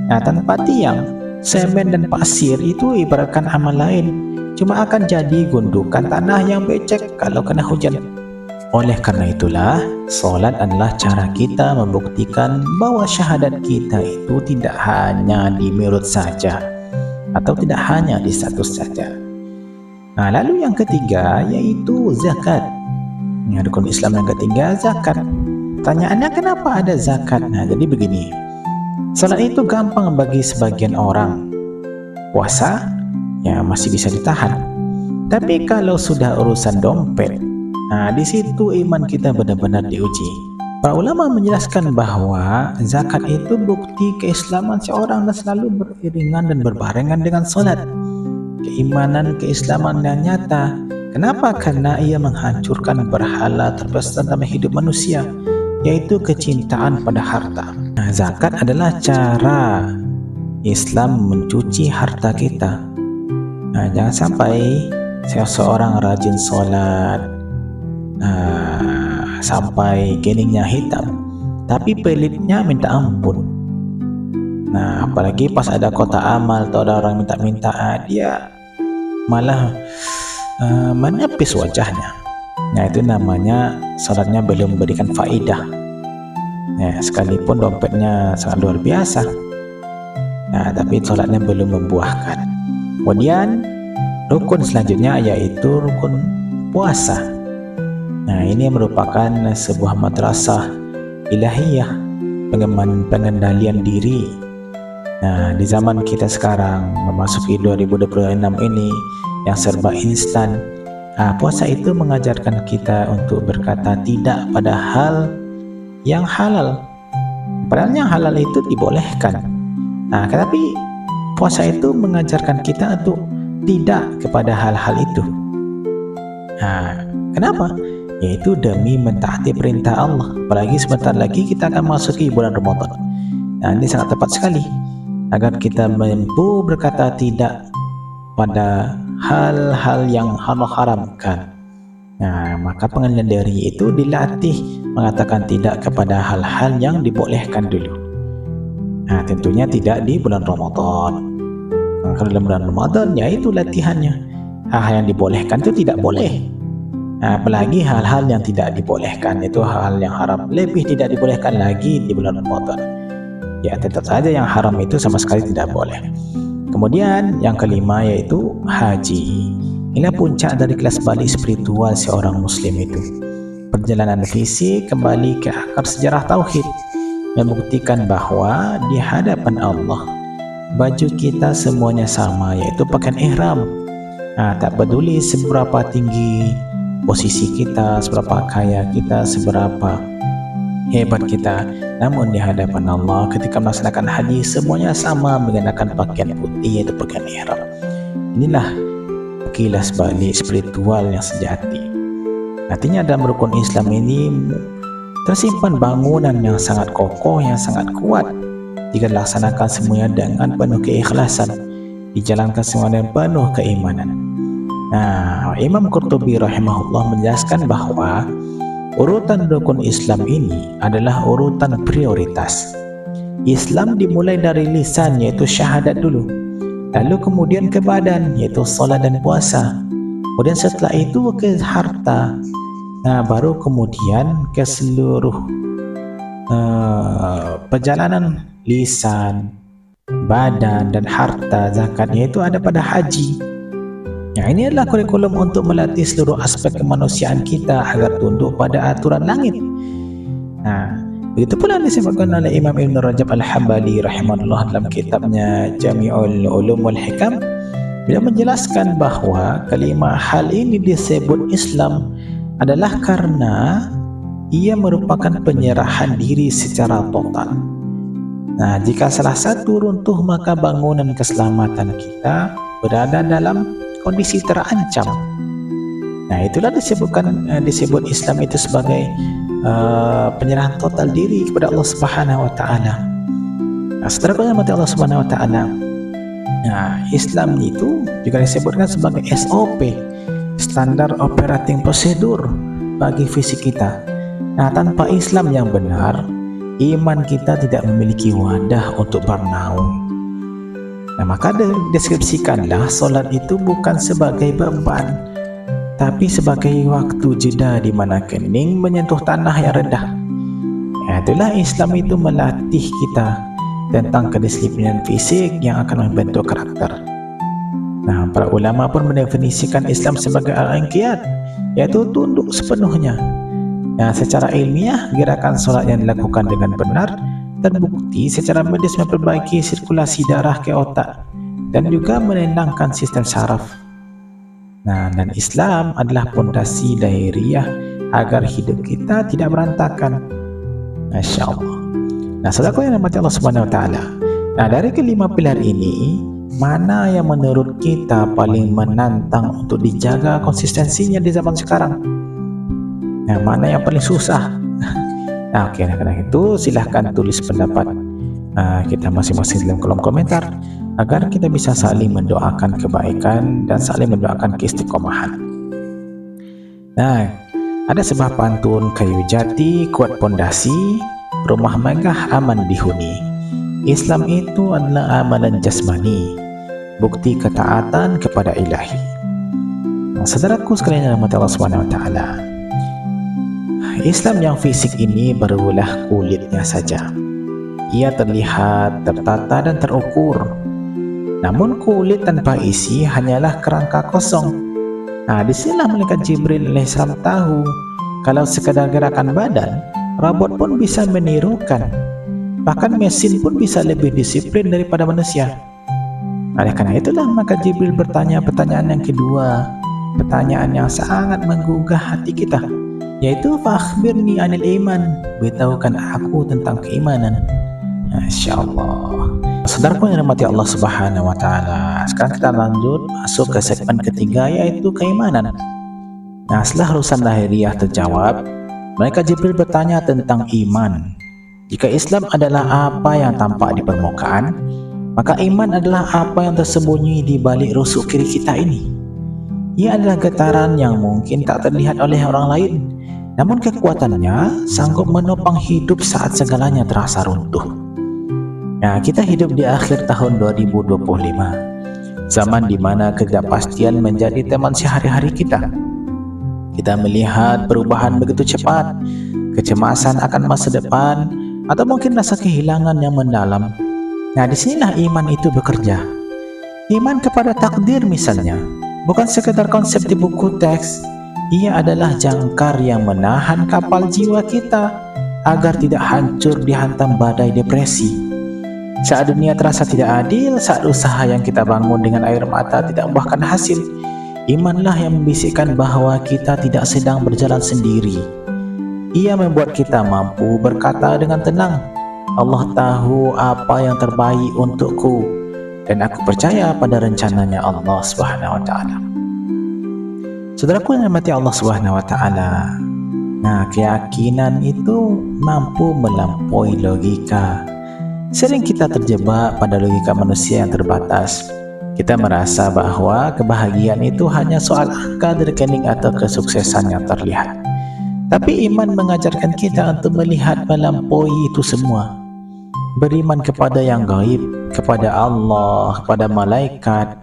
Nah, tanpa tiang, semen dan pasir itu ibaratkan amal lain, cuma akan jadi gundukan tanah yang becek kalau kena hujan. Oleh karena itulah, solat adalah cara kita membuktikan bahwa syahadat kita itu tidak hanya di mulut saja atau tidak hanya di status saja. Nah, lalu yang ketiga yaitu zakat. Rukun Islam yang ketiga, zakat. Pertanyaannya, kenapa ada zakat? Nah, jadi begini. Salat itu gampang bagi sebagian orang. Puasa ya masih bisa ditahan. Tapi kalau sudah urusan dompet, nah di situ iman kita benar-benar diuji. Para ulama menjelaskan bahwa zakat itu bukti keislaman seorang dan selalu beriringan dan berbarengan dengan salat. Keimanan keislaman yang nyata. Kenapa? Karena ia menghancurkan berhala terbesar dalam hidup manusia, yaitu kecintaan pada harta. Nah, zakat adalah cara Islam mencuci harta kita. Nah, jangan sampai seseorang rajin sholat sampai keningnya hitam, tapi pelitnya minta ampun. Nah, apalagi pas ada kotak amal atau ada orang minta-minta, dia malah menepis wajahnya. Nah, itu namanya sholatnya belum memberikan faidah. Ya, sekalipun dompetnya sangat luar biasa, nah, tapi sholatnya belum membuahkan. Kemudian rukun selanjutnya yaitu rukun puasa. Nah, ini merupakan sebuah madrasah ilahiyah, pengendalian diri. Nah, di zaman kita sekarang memasuki 2026 ini yang serba instan, puasa itu mengajarkan kita untuk berkata tidak pada hal yang halal. Padahal yang halal itu dibolehkan. Nah, tetapi puasa itu mengajarkan kita untuk tidak kepada hal-hal itu. Nah, kenapa? Yaitu demi mentaati perintah Allah. Apalagi sebentar lagi kita akan masuki bulan Ramadan. Nah, ini sangat tepat sekali agar kita mampu berkata tidak pada hal-hal yang Allah haramkan. Nah, maka pengendalian diri itu dilatih mengatakan tidak kepada hal-hal yang dibolehkan dulu. Nah, tentunya tidak di bulan Ramadan. Nah, kalau dalam bulan Ramadan, ya itu latihannya. Hal-hal yang dibolehkan itu tidak boleh. Nah, apalagi hal-hal yang tidak dibolehkan, itu hal yang haram, lebih tidak dibolehkan lagi di bulan Ramadan. Ya, tetap saja yang haram itu sama sekali tidak boleh. Kemudian yang kelima yaitu haji. Inilah puncak dari kelas balik spiritual seorang muslim itu. Perjalanan fisik kembali ke akar sejarah tauhid, membuktikan bahwa di hadapan Allah baju kita semuanya sama, yaitu pakaian ihram. Nah, tak peduli seberapa tinggi posisi kita, seberapa kaya kita, seberapa hebat kita, namun di hadapan Allah ketika melaksanakan haji semuanya sama mengenakan pakaian putih, yaitu pakaian ihram. Inilah kilas balik spiritual yang sejati. Artinya dalam rukun Islam ini tersimpan bangunan yang sangat kokoh, yang sangat kuat jika dilaksanakan semuanya dengan penuh keikhlasan, dijalankan semuanya dengan penuh keimanan. Nah, Imam Qurtubi rahimahullah menjelaskan bahwa urutan rukun Islam ini adalah urutan prioritas. Islam dimulai dari lisan, yaitu syahadat dulu, lalu kemudian ke badan, yaitu solat dan puasa, kemudian setelah itu ke harta, nah baru kemudian ke seluruh perjalanan lisan, badan dan harta, zakatnya itu ada pada haji. Nah, ini adalah kurikulum untuk melatih seluruh aspek kemanusiaan kita agar tunduk pada aturan langit. Nah, begitu pula disebutkan oleh Imam Ibn Rajab Al-Hambali rahimahullah dalam kitabnya Jami'ul Ulum wal Hikam. Beliau menjelaskan bahwa kelima hal ini disebut Islam adalah karena ia merupakan penyerahan diri secara total. Nah, jika salah satu runtuh, maka bangunan keselamatan kita berada dalam kondisi terancam. Nah, itulah disebut Islam itu sebagai penyerahan total diri kepada Allah Subhanahu wa taala. Nah, setelah mati Allah Subhanahu wa taala. Nah, Islam itu juga disebutkan sebagai SOP, standar operating procedure bagi fisik kita. Nah, tanpa Islam yang benar, iman kita tidak memiliki wadah untuk bernaung. Nah, maka deskripsikanlah solat itu bukan sebagai beban, tapi sebagai waktu jeda di mana kening menyentuh tanah yang rendah. Itulah Islam itu melatih kita tentang kedisiplinan fisik yang akan membentuk karakter. Nah, para ulama pun mendefinisikan Islam sebagai al-inqiyad, yaitu tunduk sepenuhnya. Nah, secara ilmiah, gerakan solat yang dilakukan dengan benar terbukti secara medis memperbaiki sirkulasi darah ke otak dan juga menenangkan sistem saraf. Nah, dan Islam adalah pondasi lahiriah agar hidup kita tidak berantakan. Masya Allah. Nah, saudaraku yang dirahmati Allah Subhanahu wa taala. Nah, dari kelima pilar ini, mana yang menurut kita paling menantang untuk dijaga konsistensinya di zaman sekarang? Nah, mana yang paling susah? Nah, oke, karena itu silahkan tulis pendapat kita masing-masing dalam kolom komentar agar kita bisa saling mendoakan kebaikan dan saling mendoakan keistiqomahan. Nah, ada sebuah pantun, kayu jati kuat pondasi, rumah megah aman dihuni. Islam itu adalah amalan jasmani, bukti ketaatan kepada ilahi. Nah, saudaraku sekalian yang dirahmati Allah Subhanahu wa taala, Islam yang fisik ini barulah kulitnya saja. Ia terlihat, tertata dan terukur. Namun kulit tanpa isi hanyalah kerangka kosong. Nah, disinilah malaikat Jibril alaihissalam tahu kalau sekadar gerakan badan, robot pun bisa menirukan. Bahkan mesin pun bisa lebih disiplin daripada manusia. Oleh karena itulah maka Jibril bertanya pertanyaan yang kedua, pertanyaan yang sangat menggugah hati kita, yaitu fakhbirni anil iman, beritahukan aku tentang keimanan. Masya Allah. Saudaraku yang dirahmati Allah Subhanahu wa taala, sekarang kita lanjut masuk ke segmen ketiga, yaitu keimanan. Nah, setelah urusan lahiriah terjawab, malaikat Jibril bertanya tentang iman. Jika Islam adalah apa yang tampak di permukaan, maka iman adalah apa yang tersembunyi di balik rusuk kiri kita ini. Ia adalah getaran yang mungkin tak terlihat oleh orang lain, namun kekuatannya sanggup menopang hidup saat segalanya terasa runtuh. Nah, kita hidup di akhir tahun 2025, zaman di mana ketidakpastian menjadi teman sehari-hari kita. Kita melihat perubahan begitu cepat, kecemasan akan masa depan, atau mungkin rasa kehilangan yang mendalam. Nah, disinilah iman itu bekerja. Iman kepada takdir misalnya, bukan sekedar konsep di buku teks. Ia adalah jangkar yang menahan kapal jiwa kita agar tidak hancur dihantam badai depresi. Saat dunia terasa tidak adil, saat usaha yang kita bangun dengan air mata tidak membuahkan hasil, imanlah yang membisikkan bahwa kita tidak sedang berjalan sendiri. Ia membuat kita mampu berkata dengan tenang, Allah tahu apa yang terbaik untukku, dan aku percaya pada rencananya Allah Subhanahu wa taala. Saudaraku yang dirahmati Allah Subhanahu wa taala, nah, keyakinan itu mampu melampaui logika. Sering kita terjebak pada logika manusia yang terbatas. Kita merasa bahwa kebahagiaan itu hanya soal angka di rekening atau kesuksesan yang terlihat. Tapi iman mengajarkan kita untuk melihat melampaui itu semua. Beriman kepada yang gaib, kepada Allah, kepada malaikat,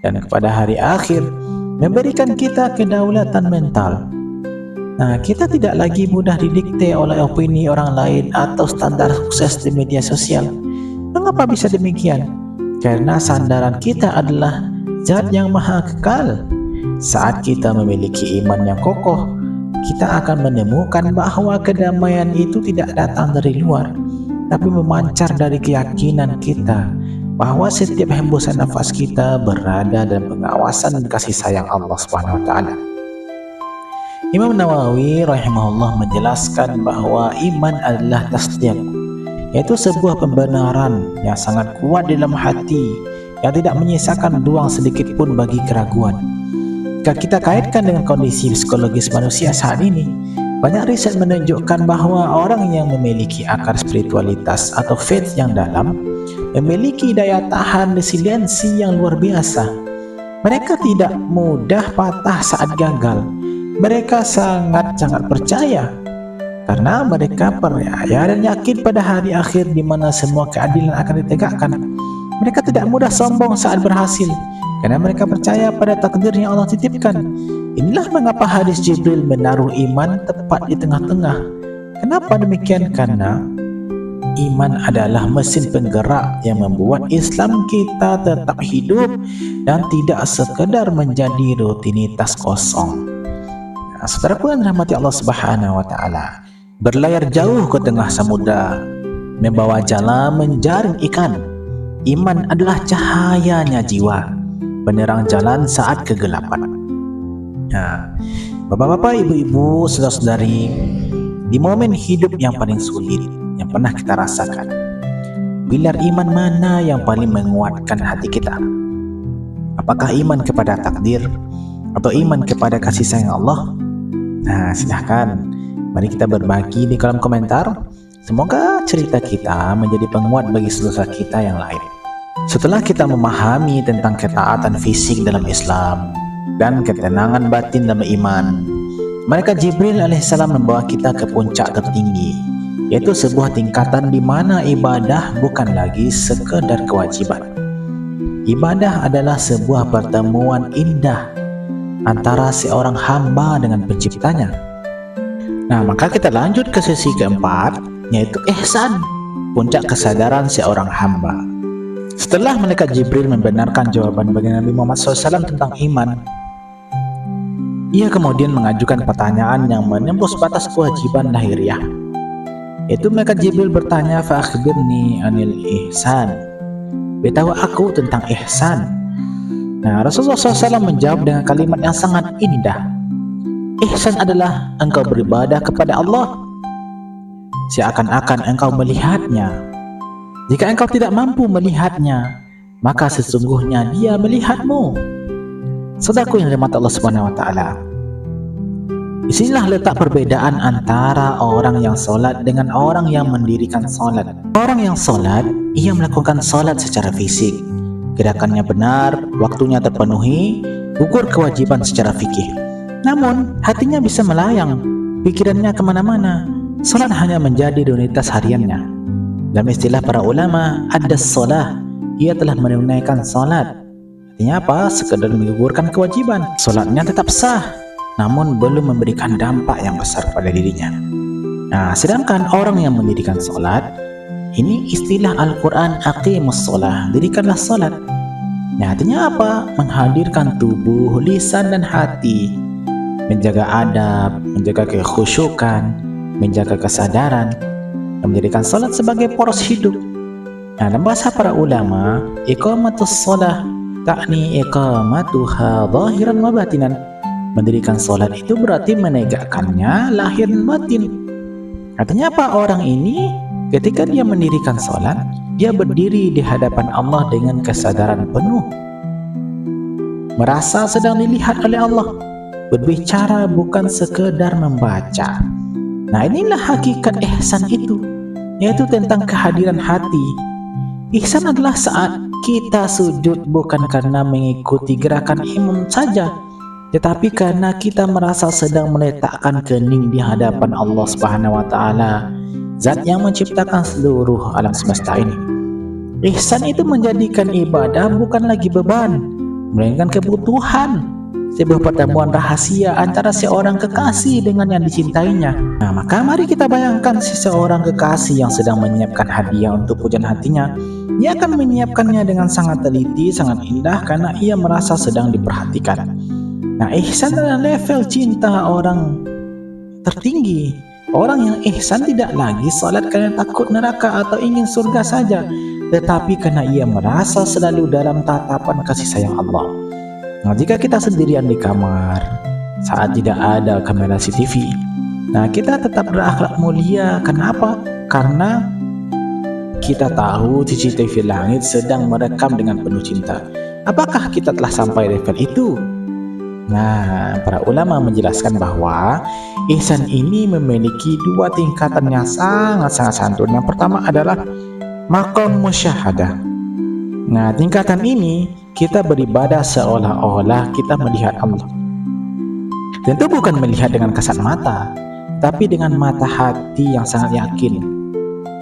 dan kepada hari akhir, memberikan kita kedaulatan mental. Nah, kita tidak lagi mudah didikte oleh opini orang lain atau standar sukses di media sosial. Mengapa bisa demikian? Karena sandaran kita adalah Zat yang maha kekal. Saat kita memiliki iman yang kokoh, kita akan menemukan bahwa kedamaian itu tidak datang dari luar, tapi memancar dari keyakinan kita bahwa setiap hembusan nafas kita berada dalam pengawasan dan kasih sayang Allah Subhanahu wa taala. Imam Nawawi rahimahullah menjelaskan bahwa iman adalah tasdiq, yaitu sebuah pembenaran yang sangat kuat dalam hati yang tidak menyisakan ruang sedikit pun bagi keraguan. Jika kita kaitkan dengan kondisi psikologis manusia saat ini, banyak riset menunjukkan bahwa orang yang memiliki akar spiritualitas atau faith yang dalam memiliki daya tahan resiliensi yang luar biasa. Mereka tidak mudah patah saat gagal. Mereka sangat percaya karena mereka percaya dan yakin pada hari akhir di mana semua keadilan akan ditegakkan. Mereka tidak mudah sombong saat berhasil karena mereka percaya pada takdir yang Allah titipkan. Inilah mengapa hadis Jibril menaruh iman tepat di tengah-tengah. Kenapa demikian? Karena iman adalah mesin penggerak yang membuat Islam kita tetap hidup dan tidak sekedar menjadi rutinitas kosong. Nah, saudaraku yang dirahmati Allah Subhanahu wa taala, berlayar jauh ke tengah samudra, membawa jala menjaring ikan. Iman adalah cahayanya jiwa, penerang jalan saat kegelapan. Nah, bapak-bapak, ibu-ibu, saudara-saudari, di momen hidup yang paling sulit yang pernah kita rasakan, pilar iman mana yang paling menguatkan hati kita? Apakah iman kepada takdir atau iman kepada kasih sayang Allah? Nah, silahkan mari kita berbagi di kolom komentar. Semoga cerita kita menjadi penguat bagi saudara kita yang lain. Setelah kita memahami tentang ketaatan fisik dalam Islam dan ketenangan batin dalam iman, malaikat Jibril alaihissalam membawa kita ke puncak tertinggi, yaitu sebuah tingkatan di mana ibadah bukan lagi sekedar kewajiban. Ibadah adalah sebuah pertemuan indah antara seorang hamba dengan penciptanya. Nah, maka kita lanjut ke sesi keempat, yaitu ihsan, puncak kesadaran seorang hamba. Setelah malaikat Jibril membenarkan jawaban bagi Nabi Muhammad SAW tentang iman, ia kemudian mengajukan pertanyaan yang menembus batas kewajiban lahiriah. Yaitu malaikat Jibril bertanya, fa akhbirni anil ihsan, beritahu aku tentang ihsan. Nah, Rasulullah SAW menjawab dengan kalimat yang sangat indah. Ihsan adalah engkau beribadah kepada Allah seakan-akan engkau melihatnya. Jika engkau tidak mampu melihatnya, maka sesungguhnya Dia melihatmu. Saudaraku yang dirahmati Allah Subhanahu wa taala, disinilah letak perbedaan antara orang yang sholat dengan orang yang mendirikan sholat. Orang yang sholat, ia melakukan sholat secara fisik, gerakannya benar, waktunya terpenuhi, gugur kewajiban secara fikih. Namun hatinya bisa melayang, pikirannya kemana-mana. Sholat hanya menjadi rutinitas hariannya. Dalam istilah para ulama, adas sholah, ia telah menunaikan sholat. Artinya apa? Sekedar menggugurkan kewajiban. Sholatnya tetap sah, namun belum memberikan dampak yang besar pada dirinya. Nah, sedangkan orang yang mendirikan sholat, ini istilah Al-Quran, aqimus sholah, dirikanlah sholat. Nah, artinya apa? Menghadirkan tubuh, lisan, dan hati, menjaga adab, menjaga kekhusyukan, menjaga kesadaran, dan menjadikan sholat sebagai poros hidup. Nah, dalam bahasa para ulama, iqamatus sholah ta'ni iqamatuha zahiran wa batinan. Mendirikan sholat itu berarti menegakkannya lahir dan batin. Artinya apa? Orang ini ketika dia mendirikan sholat, dia berdiri di hadapan Allah dengan kesadaran penuh, merasa sedang dilihat oleh Allah, berbicara bukan sekedar membaca. Nah, inilah hakikat ihsan itu, yaitu tentang kehadiran hati. Ihsan adalah saat kita sujud bukan karena mengikuti gerakan imam saja, tetapi karena kita merasa sedang meletakkan kening di hadapan Allah Subhanahu wa taala, Zat yang menciptakan seluruh alam semesta ini. Ihsan itu menjadikan ibadah bukan lagi beban, melainkan kebutuhan, sebuah pertemuan rahasia antara seorang kekasih dengan yang dicintainya. Nah, maka mari kita bayangkan seseorang kekasih yang sedang menyiapkan hadiah untuk pujian hatinya. Ia akan menyiapkannya dengan sangat teliti, sangat indah karena ia merasa sedang diperhatikan. Nah, ihsan adalah level cinta orang tertinggi. Orang yang ihsan tidak lagi salat karena takut neraka atau ingin surga saja, tetapi karena ia merasa selalu dalam tatapan kasih sayang Allah. Nah, jika kita sendirian di kamar saat tidak ada kamera CCTV, nah kita tetap berakhlak mulia. Kenapa? Karena kita tahu CCTV langit sedang merekam dengan penuh cinta. Apakah kita telah sampai level itu? Nah, para ulama menjelaskan bahwa ihsan ini memiliki dua tingkatan yang sangat-sangat santun. Yang pertama adalah maqam musyahadah. Nah, tingkatan ini kita beribadah seolah-olah kita melihat Allah. Tentu bukan melihat dengan kasat mata, tapi dengan mata hati yang sangat yakin.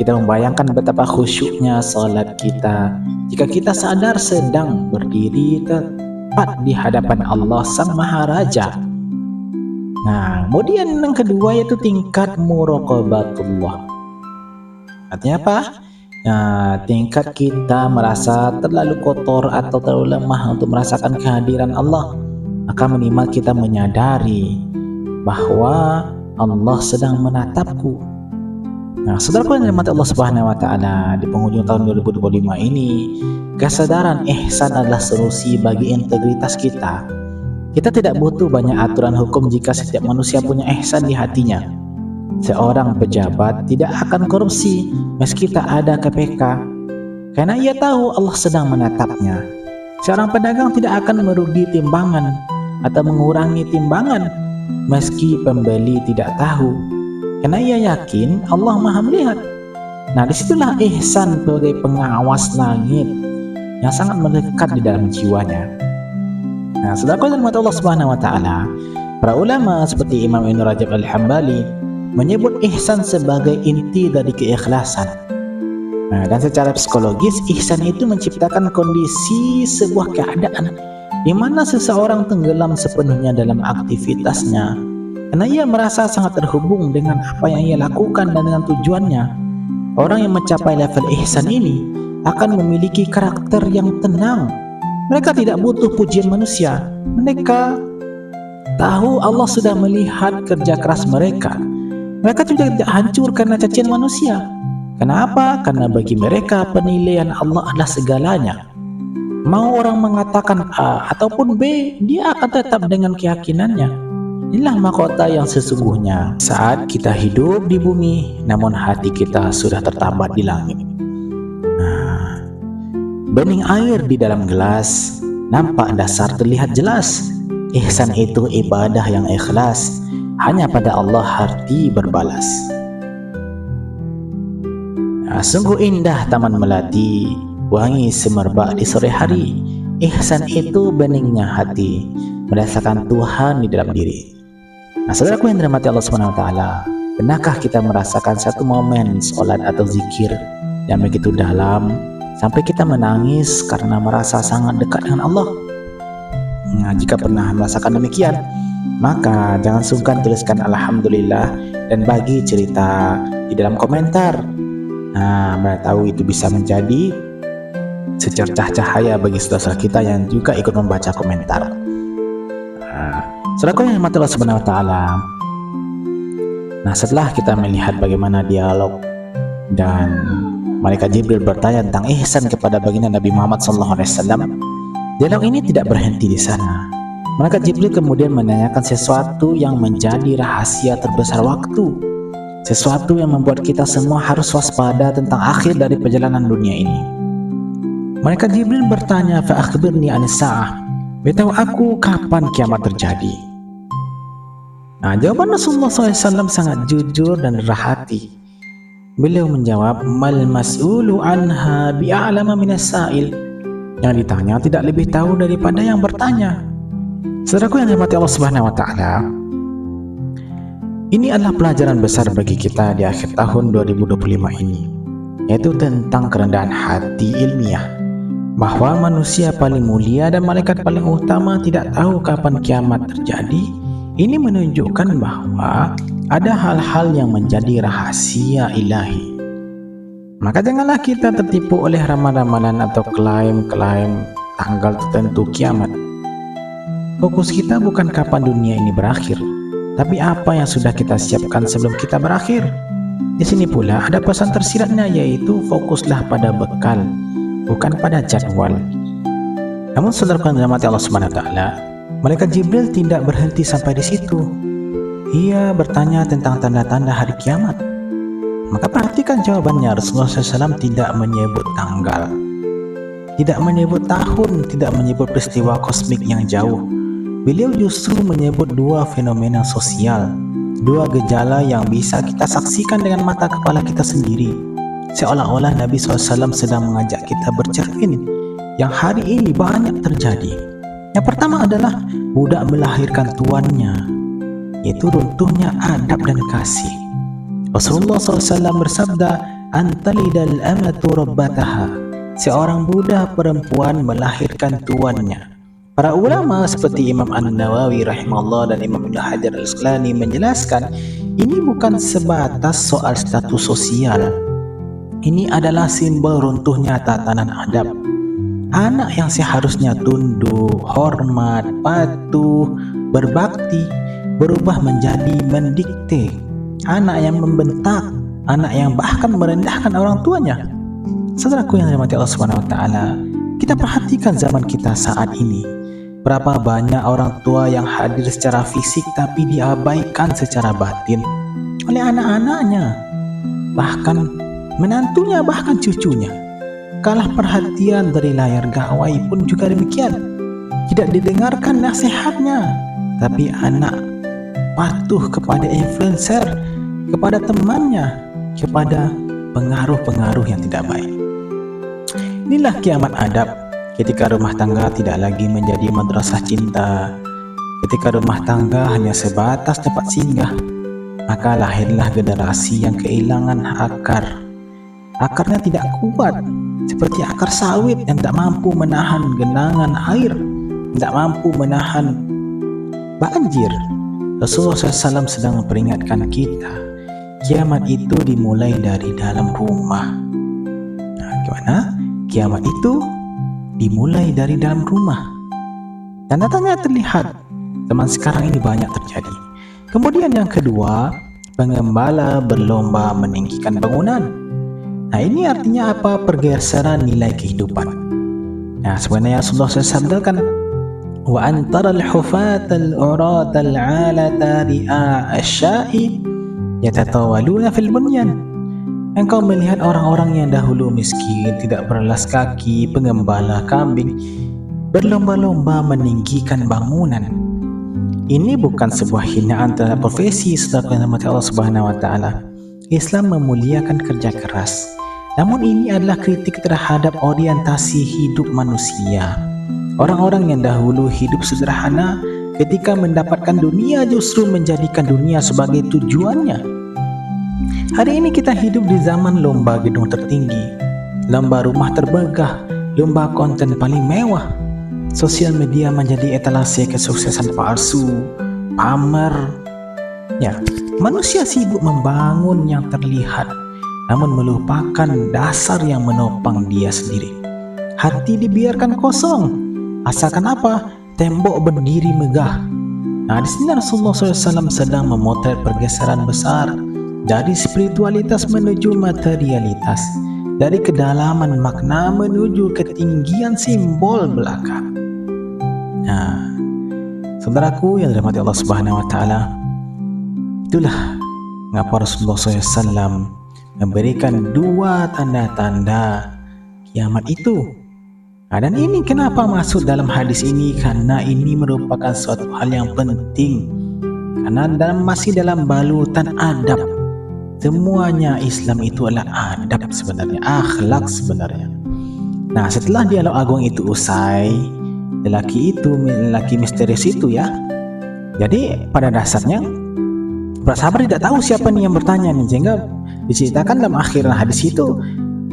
Kita membayangkan betapa khusyuknya salat kita jika kita sadar sedang berdiri tepat di hadapan Allah Sang Maharaja. Nah, kemudian yang kedua yaitu tingkat muraqabatullah. Artinya apa? Nah, tingkat kita merasa terlalu kotor atau terlalu lemah untuk merasakan kehadiran Allah. Maka minimal kita menyadari bahwa Allah sedang menatapku. Nah, saudaraku yang dirahmati Allah Subhanahu wa taala, di penghujung tahun 2025 ini, kesadaran ihsan adalah solusi bagi integritas kita. Kita tidak butuh banyak aturan hukum jika setiap manusia punya ihsan di hatinya. Seorang pejabat tidak akan korupsi meski tak ada KPK, karena ia tahu Allah sedang menatapnya. Seorang pedagang tidak akan merugi timbangan atau mengurangi timbangan meski pembeli tidak tahu, karena ia yakin Allah Maha melihat. Nah, disitulah ihsan sebagai pengawas langit yang sangat melekat di dalam jiwanya. Nah, saudaraku yang dirahmati Allah Subhanahu wa taala, para ulama seperti Imam Ibnu Rajab Al-Hambali menyebut ihsan sebagai inti dari keikhlasan. Nah, dan secara psikologis ihsan itu menciptakan kondisi sebuah keadaan di mana seseorang tenggelam sepenuhnya dalam aktivitasnya, karena ia merasa sangat terhubung dengan apa yang ia lakukan dan dengan tujuannya. Orang yang mencapai level ihsan ini akan memiliki karakter yang tenang. Mereka tidak butuh pujian manusia. Mereka tahu Allah sudah melihat kerja keras mereka. Mereka juga tidak hancur karena cacian manusia. Kenapa? Karena bagi mereka penilaian Allah adalah segalanya. Mau orang mengatakan A ataupun B, dia akan tetap dengan keyakinannya. Inilah mahkota yang sesungguhnya saat kita hidup di bumi, namun hati kita sudah tertambat di langit. Nah, bening air di dalam gelas, nampak dasar terlihat jelas. Ihsan itu ibadah yang ikhlas, hanya pada Allah hati berbalas. Nah, sungguh indah taman melati, wangi semerbak di sore hari. Ihsan itu beningnya hati, merasakan Tuhan di dalam diri. Nah, saudaraku yang dirahmati Allah Subhanahu wa taala, pernahkah kita merasakan satu momen sholat atau zikir yang begitu dalam sampai kita menangis karena merasa sangat dekat dengan Allah? Nah, jika pernah merasakan demikian, maka jangan sungkan tuliskan alhamdulillah dan bagi cerita di dalam komentar. Nah, mereka tahu itu bisa menjadi secercah cahaya bagi saudara-saudara kita yang juga ikut membaca komentar. Saudaraku yang dirahmati Allah Subhanahu wa taala. Nah, setelah kita melihat bagaimana dialog dan malaikat Jibril bertanya tentang ihsan kepada baginda Nabi Muhammad SAW, dialog ini tidak berhenti di sana. Malaikat Jibril kemudian menanyakan sesuatu yang menjadi rahasia terbesar waktu, sesuatu yang membuat kita semua harus waspada tentang akhir dari perjalanan dunia ini. Malaikat Jibril bertanya, "Fa akhbirni anis sa'ah." Beritahu aku kapan kiamat terjadi. Nah, jawaban Rasulullah SAW sangat jujur dan rendah hati. Beliau menjawab, "Mal mas'ulu anha bi'a'lama minas sa'il." Yang ditanya tidak lebih tahu daripada yang bertanya. Saudaraku yang dirahmati Allah Subhanahu wa taala, ini adalah pelajaran besar bagi kita di akhir tahun 2025 ini, yaitu tentang kerendahan hati ilmiah, bahwa manusia paling mulia dan malaikat paling utama tidak tahu kapan kiamat terjadi. Ini menunjukkan bahwa ada hal-hal yang menjadi rahasia ilahi. Maka janganlah kita tertipu oleh ramalan-ramalan atau klaim-klaim tanggal tertentu kiamat. Fokus kita bukan kapan dunia ini berakhir, tapi apa yang sudah kita siapkan sebelum kita berakhir. Di sini pula ada pesan tersiratnya, yaitu fokuslah pada bekal, bukan pada jadwal. Namun saudaraku yang dirahmati Allah Subhanahu wa taala, malaikat Jibril tidak berhenti sampai di situ. Ia bertanya tentang tanda-tanda hari kiamat. Maka perhatikan jawabannya. Rasulullah SAW tidak menyebut tanggal, tidak menyebut tahun, tidak menyebut peristiwa kosmik yang jauh. Beliau justru menyebut dua fenomena sosial, dua gejala yang bisa kita saksikan dengan mata kepala kita sendiri. Seolah-olah Nabi SAW sedang mengajak kita bercermin yang hari ini banyak terjadi. Yang pertama adalah budak melahirkan tuannya, yaitu runtuhnya adab dan kasih. Rasulullah SAW bersabda, "Antalidal amatu rabbataha." Seorang budak perempuan melahirkan tuannya. Para ulama seperti Imam An-Nawawi rahimahullah dan Imam Ibnu Hajar Al-Asqalani menjelaskan, ini bukan sebatas soal status sosial. Ini adalah simbol runtuhnya tatanan adab. Anak yang seharusnya tunduk, hormat, patuh, berbakti berubah menjadi mendikte. Anak yang membentak, anak yang bahkan merendahkan orang tuanya. Saudaraku yang dirahmati Allah Subhanahu wa taala, kita perhatikan zaman kita saat ini. Berapa banyak orang tua yang hadir secara fisik tapi diabaikan secara batin oleh anak-anaknya, bahkan menantunya, bahkan cucunya. Kalah perhatian dari layar gawai pun juga demikian. Tidak didengarkan nasihatnya, tapi anak patuh kepada influencer, kepada temannya, kepada pengaruh-pengaruh yang tidak baik. Inilah kiamat adab, ketika rumah tangga tidak lagi menjadi madrasah cinta, ketika rumah tangga hanya sebatas tempat singgah, maka lahirlah generasi yang kehilangan akar. Akarnya tidak kuat, seperti akar sawit yang tak mampu menahan genangan air, tidak mampu menahan banjir. Rasulullah SAW sedang memperingatkan kita, kiamat itu dimulai dari dalam rumah. Nah, gimana? Kiamat itu dimulai dari dalam rumah. Tanda-tanda terlihat zaman sekarang ini banyak terjadi. Kemudian yang kedua, pengembala berlomba meninggikan bangunan. Nah, ini artinya apa? Pergeseran nilai kehidupan. Nah, sebenarnya Rasulullah SAW kan, wa antara al-hufat al-urat al-alata ri'a asya'i yatatawaluna fil bunyan. Engkau melihat orang-orang yang dahulu miskin, tidak beralas kaki, pengembala kambing, berlomba-lomba meninggikan bangunan. Ini bukan sebuah hinaan terhadap profesi, saudara yang dirahmati Allah Subhanahu wa taala. Islam memuliakan kerja keras. Namun ini adalah kritik terhadap orientasi hidup manusia. Orang-orang yang dahulu hidup sederhana, ketika mendapatkan dunia justru menjadikan dunia sebagai tujuannya. Hari ini kita hidup di zaman lomba gedung tertinggi, lomba rumah termegah, lomba konten paling mewah. Sosial media menjadi etalase kesuksesan palsu, pamer. Ya, manusia sibuk membangun yang terlihat, namun melupakan dasar yang menopang dia sendiri. Hati dibiarkan kosong. Asalkan apa? Tembok berdiri megah. Nah, di sini Rasulullah SAW sedang memotret pergeseran besar dari spiritualitas menuju materialitas, dari kedalaman makna menuju ketinggian simbol belaka. Nah, saudaraku yang dirahmati Allah Subhanahu wa taala, itulah mengapa Rasulullah SAW memberikan dua tanda-tanda kiamat itu. Nah, dan ini kenapa masuk dalam hadis ini? Karena ini merupakan suatu hal yang penting. Karena masih dalam balutan adab. Semuanya Islam itu adalah adab sebenarnya, akhlak sebenarnya. Nah, setelah dialog agung itu usai, lelaki misterius itu ya. Jadi pada dasarnya para sahabat tidak tahu siapa nih yang bertanya nih, sehingga diceritakan dalam akhir hadis itu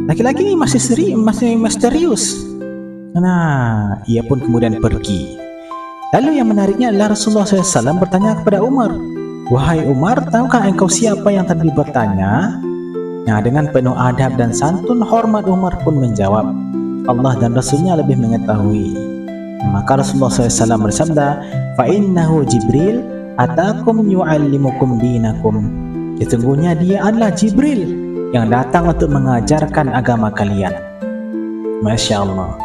laki-laki ini masih misterius. Nah, ia pun kemudian pergi. Lalu yang menariknya adalah Rasulullah SAW bertanya kepada Umar, "Wahai Umar, tahukah engkau siapa yang tadi bertanya?" Nah, dengan penuh adab dan santun hormat Umar pun menjawab, "Allah dan Rasulnya lebih mengetahui." Maka Rasulullah SAW bersabda, "Fa innahu Jibril atakum yu'allimukum dinakum." Sesungguhnya dia adalah Jibril yang datang untuk mengajarkan agama kalian. Masya Allah.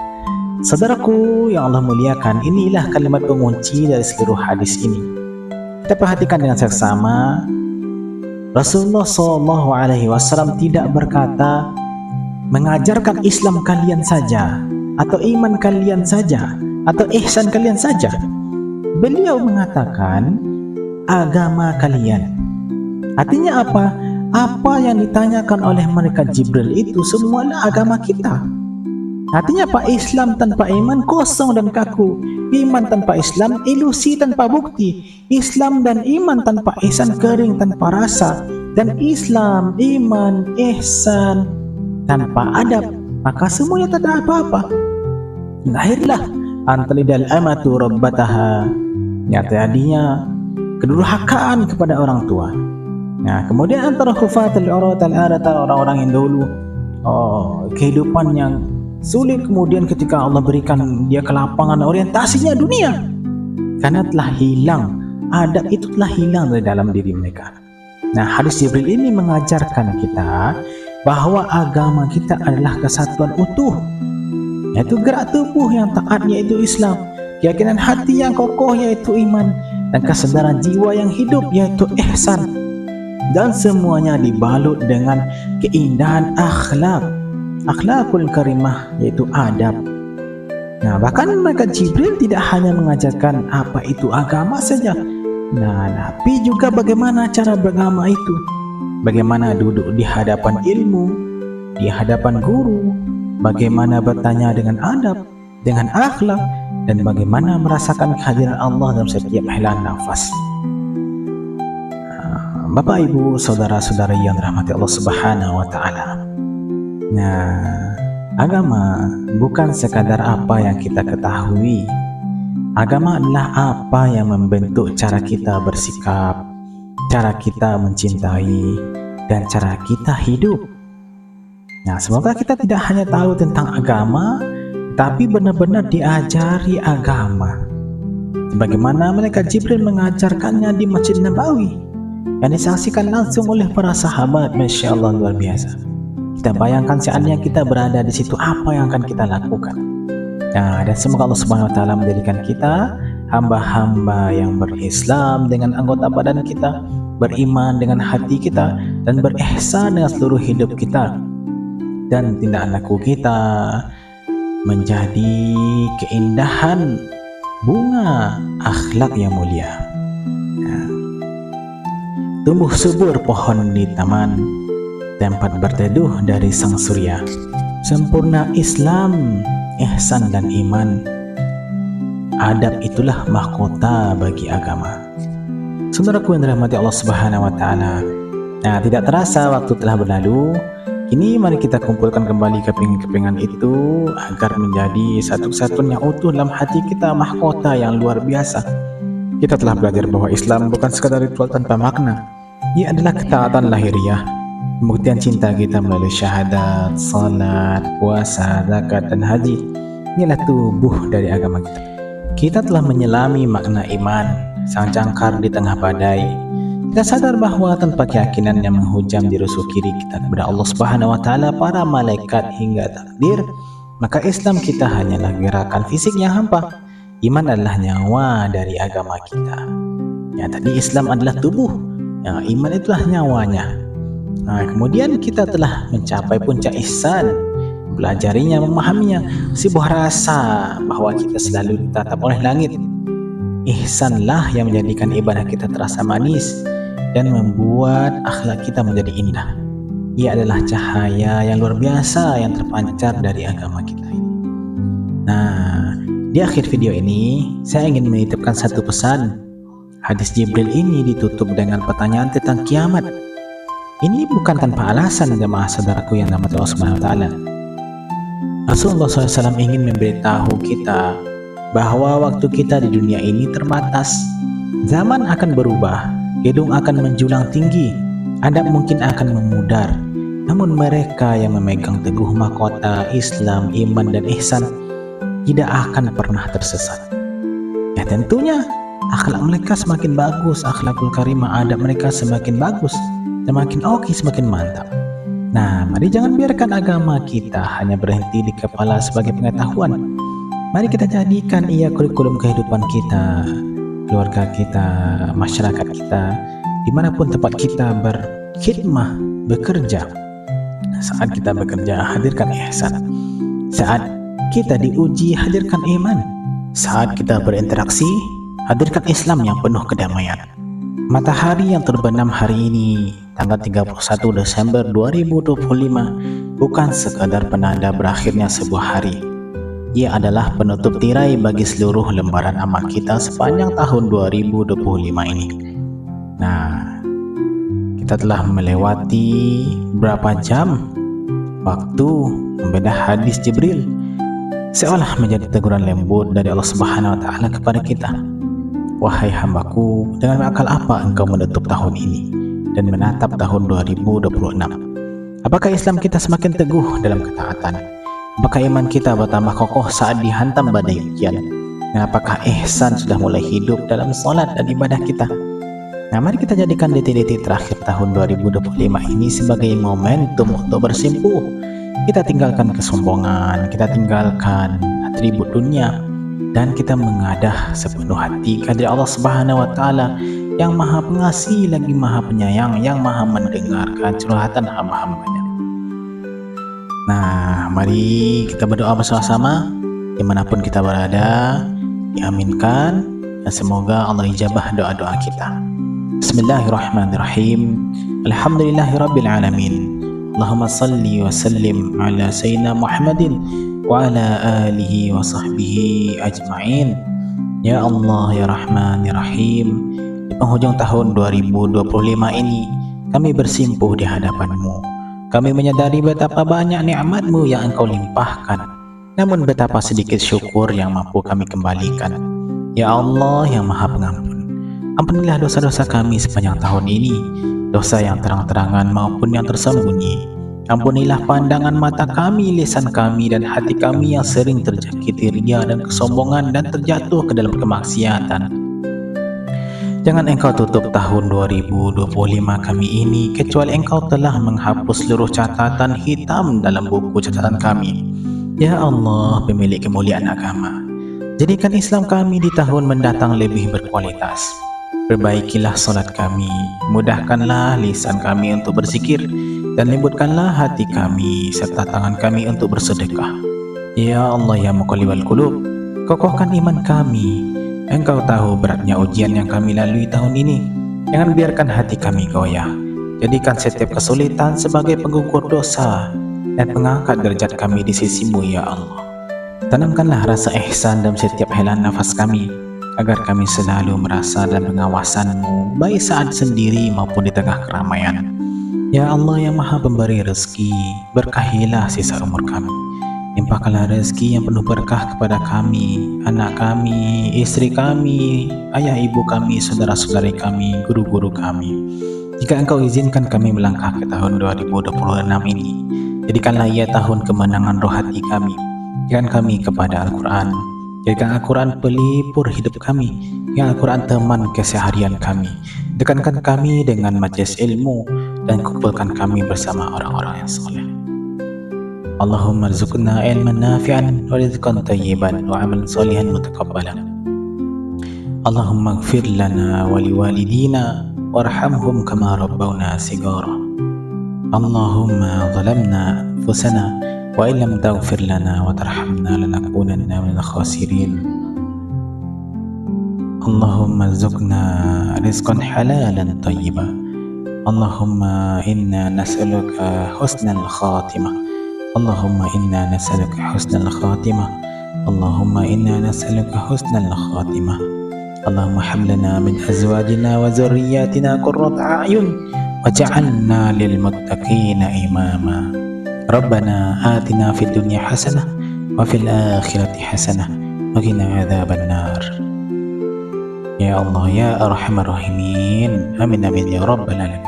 Saudaraku yang Allah muliakan, inilah kalimat pengunci dari seluruh hadis ini. Kita perhatikan dengan seksama, Rasulullah SAW tidak berkata mengajarkan Islam kalian saja, atau iman kalian saja, atau ihsan kalian saja. Beliau mengatakan agama kalian. Artinya apa? Apa yang ditanyakan oleh malaikat Jibril itu semuanya agama kita. Artinya apa? Islam tanpa iman kosong dan kaku. Iman tanpa Islam ilusi tanpa bukti. Islam dan iman tanpa ihsan kering tanpa rasa. Dan Islam, iman, ihsan tanpa adab, maka semuanya tak ada apa-apa. Lahirlah antalidal amatu rabbataha, nyatanya kedurhakaan kepada orang tua. Nah, kemudian antara khufatul uratal arata, orang-orang yang dahulu kehidupan yang sulit, kemudian ketika Allah berikan dia kelapangan orientasinya dunia, karena telah hilang adab, itu telah hilang dari dalam diri mereka. Nah, hadis Jibril ini mengajarkan kita bahwa agama kita adalah kesatuan utuh, yaitu gerak tubuh yang taat yaitu Islam, keyakinan hati yang kokoh yaitu iman, dan kesadaran jiwa yang hidup yaitu ihsan, dan semuanya dibalut dengan keindahan akhlakul karimah yaitu adab. Nah, bahkan malaikat Jibril tidak hanya mengajarkan apa itu agama saja, tapi juga bagaimana cara beragama itu, bagaimana duduk di hadapan ilmu, di hadapan guru, bagaimana bertanya dengan adab, dengan akhlak, dan bagaimana merasakan kehadiran Allah dalam setiap helaan nafas. Bapak, Ibu, saudara-saudari yang dirahmati Allah Subhanahu wa taala. Nah, agama bukan sekadar apa yang kita ketahui. Agama adalah apa yang membentuk cara kita bersikap, cara kita mencintai, dan cara kita hidup. Nah, semoga kita tidak hanya tahu tentang agama, tapi benar-benar diajari agama. Sebagaimana malaikat Jibril mengajarkannya di Masjid Nabawi, yang disaksikan langsung oleh para sahabat. Masya Allah, luar biasa. Kita bayangkan seandainya kita berada di situ, apa yang akan kita lakukan. Nah, dan semoga Allah Subhanahu wa taala menjadikan kita hamba-hamba yang berislam dengan anggota badan kita, beriman dengan hati kita, dan berihsan dengan seluruh hidup kita, dan tindak laku kita menjadi keindahan bunga akhlak yang mulia. Nah, tumbuh subur pohon di taman, tempat berteduh dari sang surya. Sempurna Islam, ihsan dan iman. Adab itulah mahkota bagi agama. Saudaraku yang dirahmati Allah Subhanahu wa taala. Nah, tidak terasa waktu telah berlalu. Kini mari kita kumpulkan kembali kepingan-kepingan itu agar menjadi satu kesatuan yang utuh dalam hati kita, mahkota yang luar biasa. Kita telah belajar bahwa Islam bukan sekadar ritual tanpa makna. Ia adalah ketaatan lahiriah, pembuktian cinta kita melalui syahadat, salat, puasa, zakat, dan haji. Inilah tubuh dari agama kita. Kita telah menyelami makna iman, sang jangkar di tengah badai. Kita sadar bahwa tanpa keyakinan yang menghujam di rusuk kiri kita kepada Allah Subhanahu wa taala, para malaikat hingga takdir, maka Islam kita hanyalah gerakan fisik yang hampa. Iman adalah nyawa dari agama kita. Ya, tadi Islam adalah tubuh, ya, iman itulah nyawanya. Nah, kemudian kita telah mencapai puncak ihsan, belajarinya, memahaminya, sebuah rasa bahwa kita selalu ditatap oleh langit. Ihsanlah yang menjadikan ibadah kita terasa manis dan membuat akhlak kita menjadi indah. Ia adalah cahaya yang luar biasa yang terpancar dari agama kita ini. Nah, di akhir video ini saya ingin menitipkan satu pesan. Hadis Jibril ini ditutup dengan pertanyaan tentang kiamat. Ini bukan tanpa alasan, jemaah saudaraku yang dirahmati Allah Subhanahu wa taala. Rasulullah SAW ingin memberitahu kita bahwa waktu kita di dunia ini terbatas. Zaman akan berubah, gedung akan menjulang tinggi, adab mungkin akan memudar. Namun mereka yang memegang teguh mahkota Islam, iman dan ihsan tidak akan pernah tersesat. Ya tentunya akhlak mereka semakin bagus, akhlakul karimah, adab mereka semakin bagus, semakin oke, semakin mantap. Nah, mari jangan biarkan agama kita hanya berhenti di kepala sebagai pengetahuan. Mari kita jadikan ia kurikulum kehidupan kita, keluarga kita, masyarakat kita, dimanapun tempat kita berkhidmah, bekerja. Saat kita bekerja, hadirkan ihsan. Saat kita diuji, hadirkan iman. Saat kita berinteraksi, hadirkan Islam yang penuh kedamaian. Matahari yang terbenam hari ini, tanggal 31 Desember 2025, bukan sekadar penanda berakhirnya sebuah hari. Ia adalah penutup tirai bagi seluruh lembaran amal kita sepanjang tahun 2025 ini. Nah, kita telah melewati berapa jam waktu membedah hadis Jibril, seolah menjadi teguran lembut dari Allah Subhanahu wa taala kepada kita. Wahai hambaku, dengan akal apa engkau menutup tahun ini dan menatap tahun 2026? Apakah Islam kita semakin teguh dalam ketaatan? Apakah iman kita bertambah kokoh saat dihantam badai ujian? Dan apakah ihsan sudah mulai hidup dalam sholat dan ibadah kita? Nah, mari kita jadikan detik-detik terakhir tahun 2025 ini sebagai momentum untuk bersimpuh. Kita tinggalkan kesombongan, kita tinggalkan atribut dunia, dan kita mengadah sepenuh hati kehadirat Allah Subhanahu wa taala yang Maha Pengasih lagi Maha Penyayang, yang Maha mendengarkan curhatan hamba-hambanya. Nah, mari kita berdoa bersama-sama dimanapun kita berada, diaminkan, dan semoga Allah ijabah doa-doa kita. Bismillahirrahmanirrahim. Alhamdulillahirabbil alamin. Allahumma salli wa sallim ala sayyidina Muhammadin wa ala alihi wa sahbihi ajma'in. Ya Allah, ya Rahman, ya Rahim, di penghujung tahun 2025 ini kami bersimpuh di hadapan-Mu. Kami menyadari betapa banyak nikmat-Mu yang Engkau limpahkan, namun betapa sedikit syukur yang mampu kami kembalikan. Ya Allah yang Maha Pengampun, ampunilah dosa-dosa kami sepanjang tahun ini, dosa yang terang-terangan maupun yang tersembunyi. Ampunilah pandangan mata kami, lisan kami, dan hati kami yang sering terjangkiti ria dan kesombongan dan terjatuh ke dalam kemaksiatan. Jangan Engkau tutup tahun 2025 kami ini kecuali Engkau telah menghapus seluruh catatan hitam dalam buku catatan kami. Ya Allah, pemilik kemuliaan agama, jadikan Islam kami di tahun mendatang lebih berkualitas. Perbaikilah solat kami, mudahkanlah lisan kami untuk berzikir, dan lembutkanlah hati kami serta tangan kami untuk bersedekah. Ya Allah ya muqallibal qulub, kokohkan iman kami. Engkau tahu beratnya ujian yang kami lalui tahun ini. Jangan biarkan hati kami goyah. Jadikan setiap kesulitan sebagai penggugur dosa dan pengangkat derajat kami di sisi-Mu ya Allah. Tanamkanlah rasa ihsan dalam setiap helaan nafas kami, agar kami selalu merasa dalam pengawasan-Mu, baik saat sendiri maupun di tengah keramaian. Ya Allah yang Maha Pemberi rezeki, berkahilah sisa umur kami. Limpahkanlah rezeki yang penuh berkah kepada kami, anak kami, istri kami, ayah ibu kami, saudara-saudari kami, guru-guru kami. Jika Engkau izinkan kami melangkah ke tahun 2026 ini, jadikanlah ia tahun kemenangan roh hati kami. Jadikan kami kepada Al-Quran, jadikan Al-Quran pelipur hidup kami, jadikan Al-Quran teman keseharian kami. Dekatkan kami dengan majelis ilmu dan kumpulkan kami bersama orang-orang yang soleh. Allahumma rzuqna ilman nafi'an wa rizqan tayyiban wa amalan salihan mutaqabbalan. Allahumma ighfir lana wa liwalidina warhamhum kama rabbawna shighara. Allahumma zalamna anfusana wa illam taghfir lana wa tarhamna lanakunanna minal khasirin. Allahumma rzuqna rizqan halalan tayyiban Allahumma inna nas'aluka husnal khatimah. Allahumma inna nas'aluka husnal khatimah. Allahumma inna nas'aluka husnal khatimah. Allahumma hab lana min azwajina wa dzurriyyatina qurrata a'yun waj'alna lil muttaqina imama. Rabbana atina fid dunya hasanah wa fil akhirati hasanah wa qina adzabannar. Ya Allah ya Arhamar Rahimin. Amin amin ya rabbal alamin.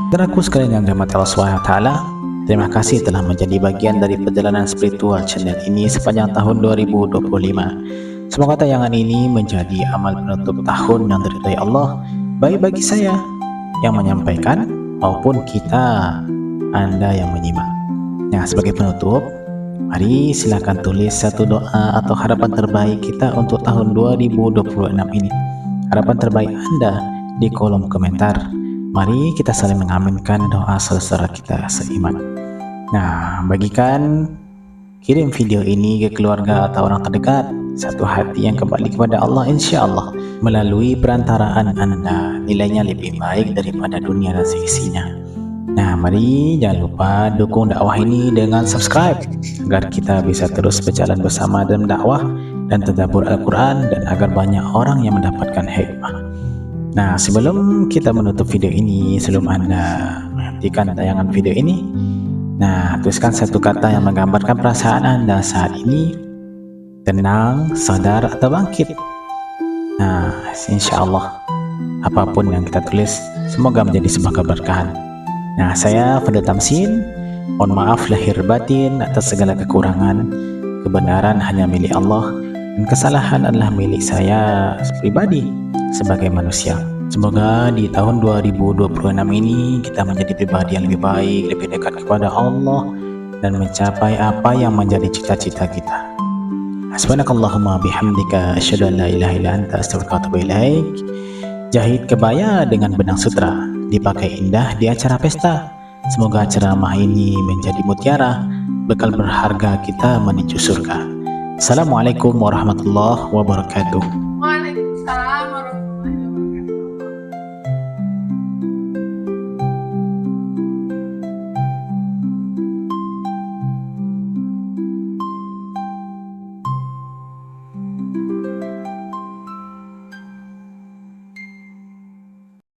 Saudaraku sekalian yang dirahmati Allah SWT, terima kasih telah menjadi bagian dari perjalanan spiritual channel ini sepanjang tahun 2025. Semoga tayangan ini menjadi amal penutup tahun yang diridhai Allah, baik bagi saya yang menyampaikan maupun kita, Anda yang menyimak. Nah, sebagai penutup, mari silakan tulis satu doa atau harapan terbaik kita untuk tahun 2026 ini. Harapan terbaik Anda di kolom komentar. Mari kita saling mengaminkan doa saudara kita seiman. Nah, bagikan, kirim video ini ke keluarga atau orang terdekat. Satu hati yang kembali kepada Allah, insya Allah melalui perantaraan Anda nilainya lebih baik daripada dunia dan seisinya. Nah, mari jangan lupa dukung dakwah ini dengan subscribe agar kita bisa terus berjalan bersama dalam dakwah dan tadabbur Al-Quran, dan agar banyak orang yang mendapatkan hikmah. Nah, sebelum kita menutup video ini, sebelum Anda menghentikan tayangan video ini, nah, tuliskan satu kata yang menggambarkan perasaan Anda saat ini: tenang, sadar, atau bangkit. Nah, insya Allah apapun yang kita tulis semoga menjadi sebuah keberkahan. Nah, saya Fadil Tamsin, mohon maaf lahir batin atas segala kekurangan. Kebenaran hanya milik Allah dan kesalahan adalah milik saya pribadi sebagai manusia. Semoga di tahun 2026 ini kita menjadi pribadi yang lebih baik, lebih dekat kepada Allah, dan mencapai apa yang menjadi cita-cita kita. Subhanakallahumma bihamdika asyhadu an la ilaha illa anta astaghfiruka wa atubu ilaik. Jahit kebaya dengan benang sutra, dipakai indah di acara pesta. Semoga ceramah ini menjadi mutiara, bekal berharga kita menuju surga. Assalamualaikum warahmatullahi wabarakatuh.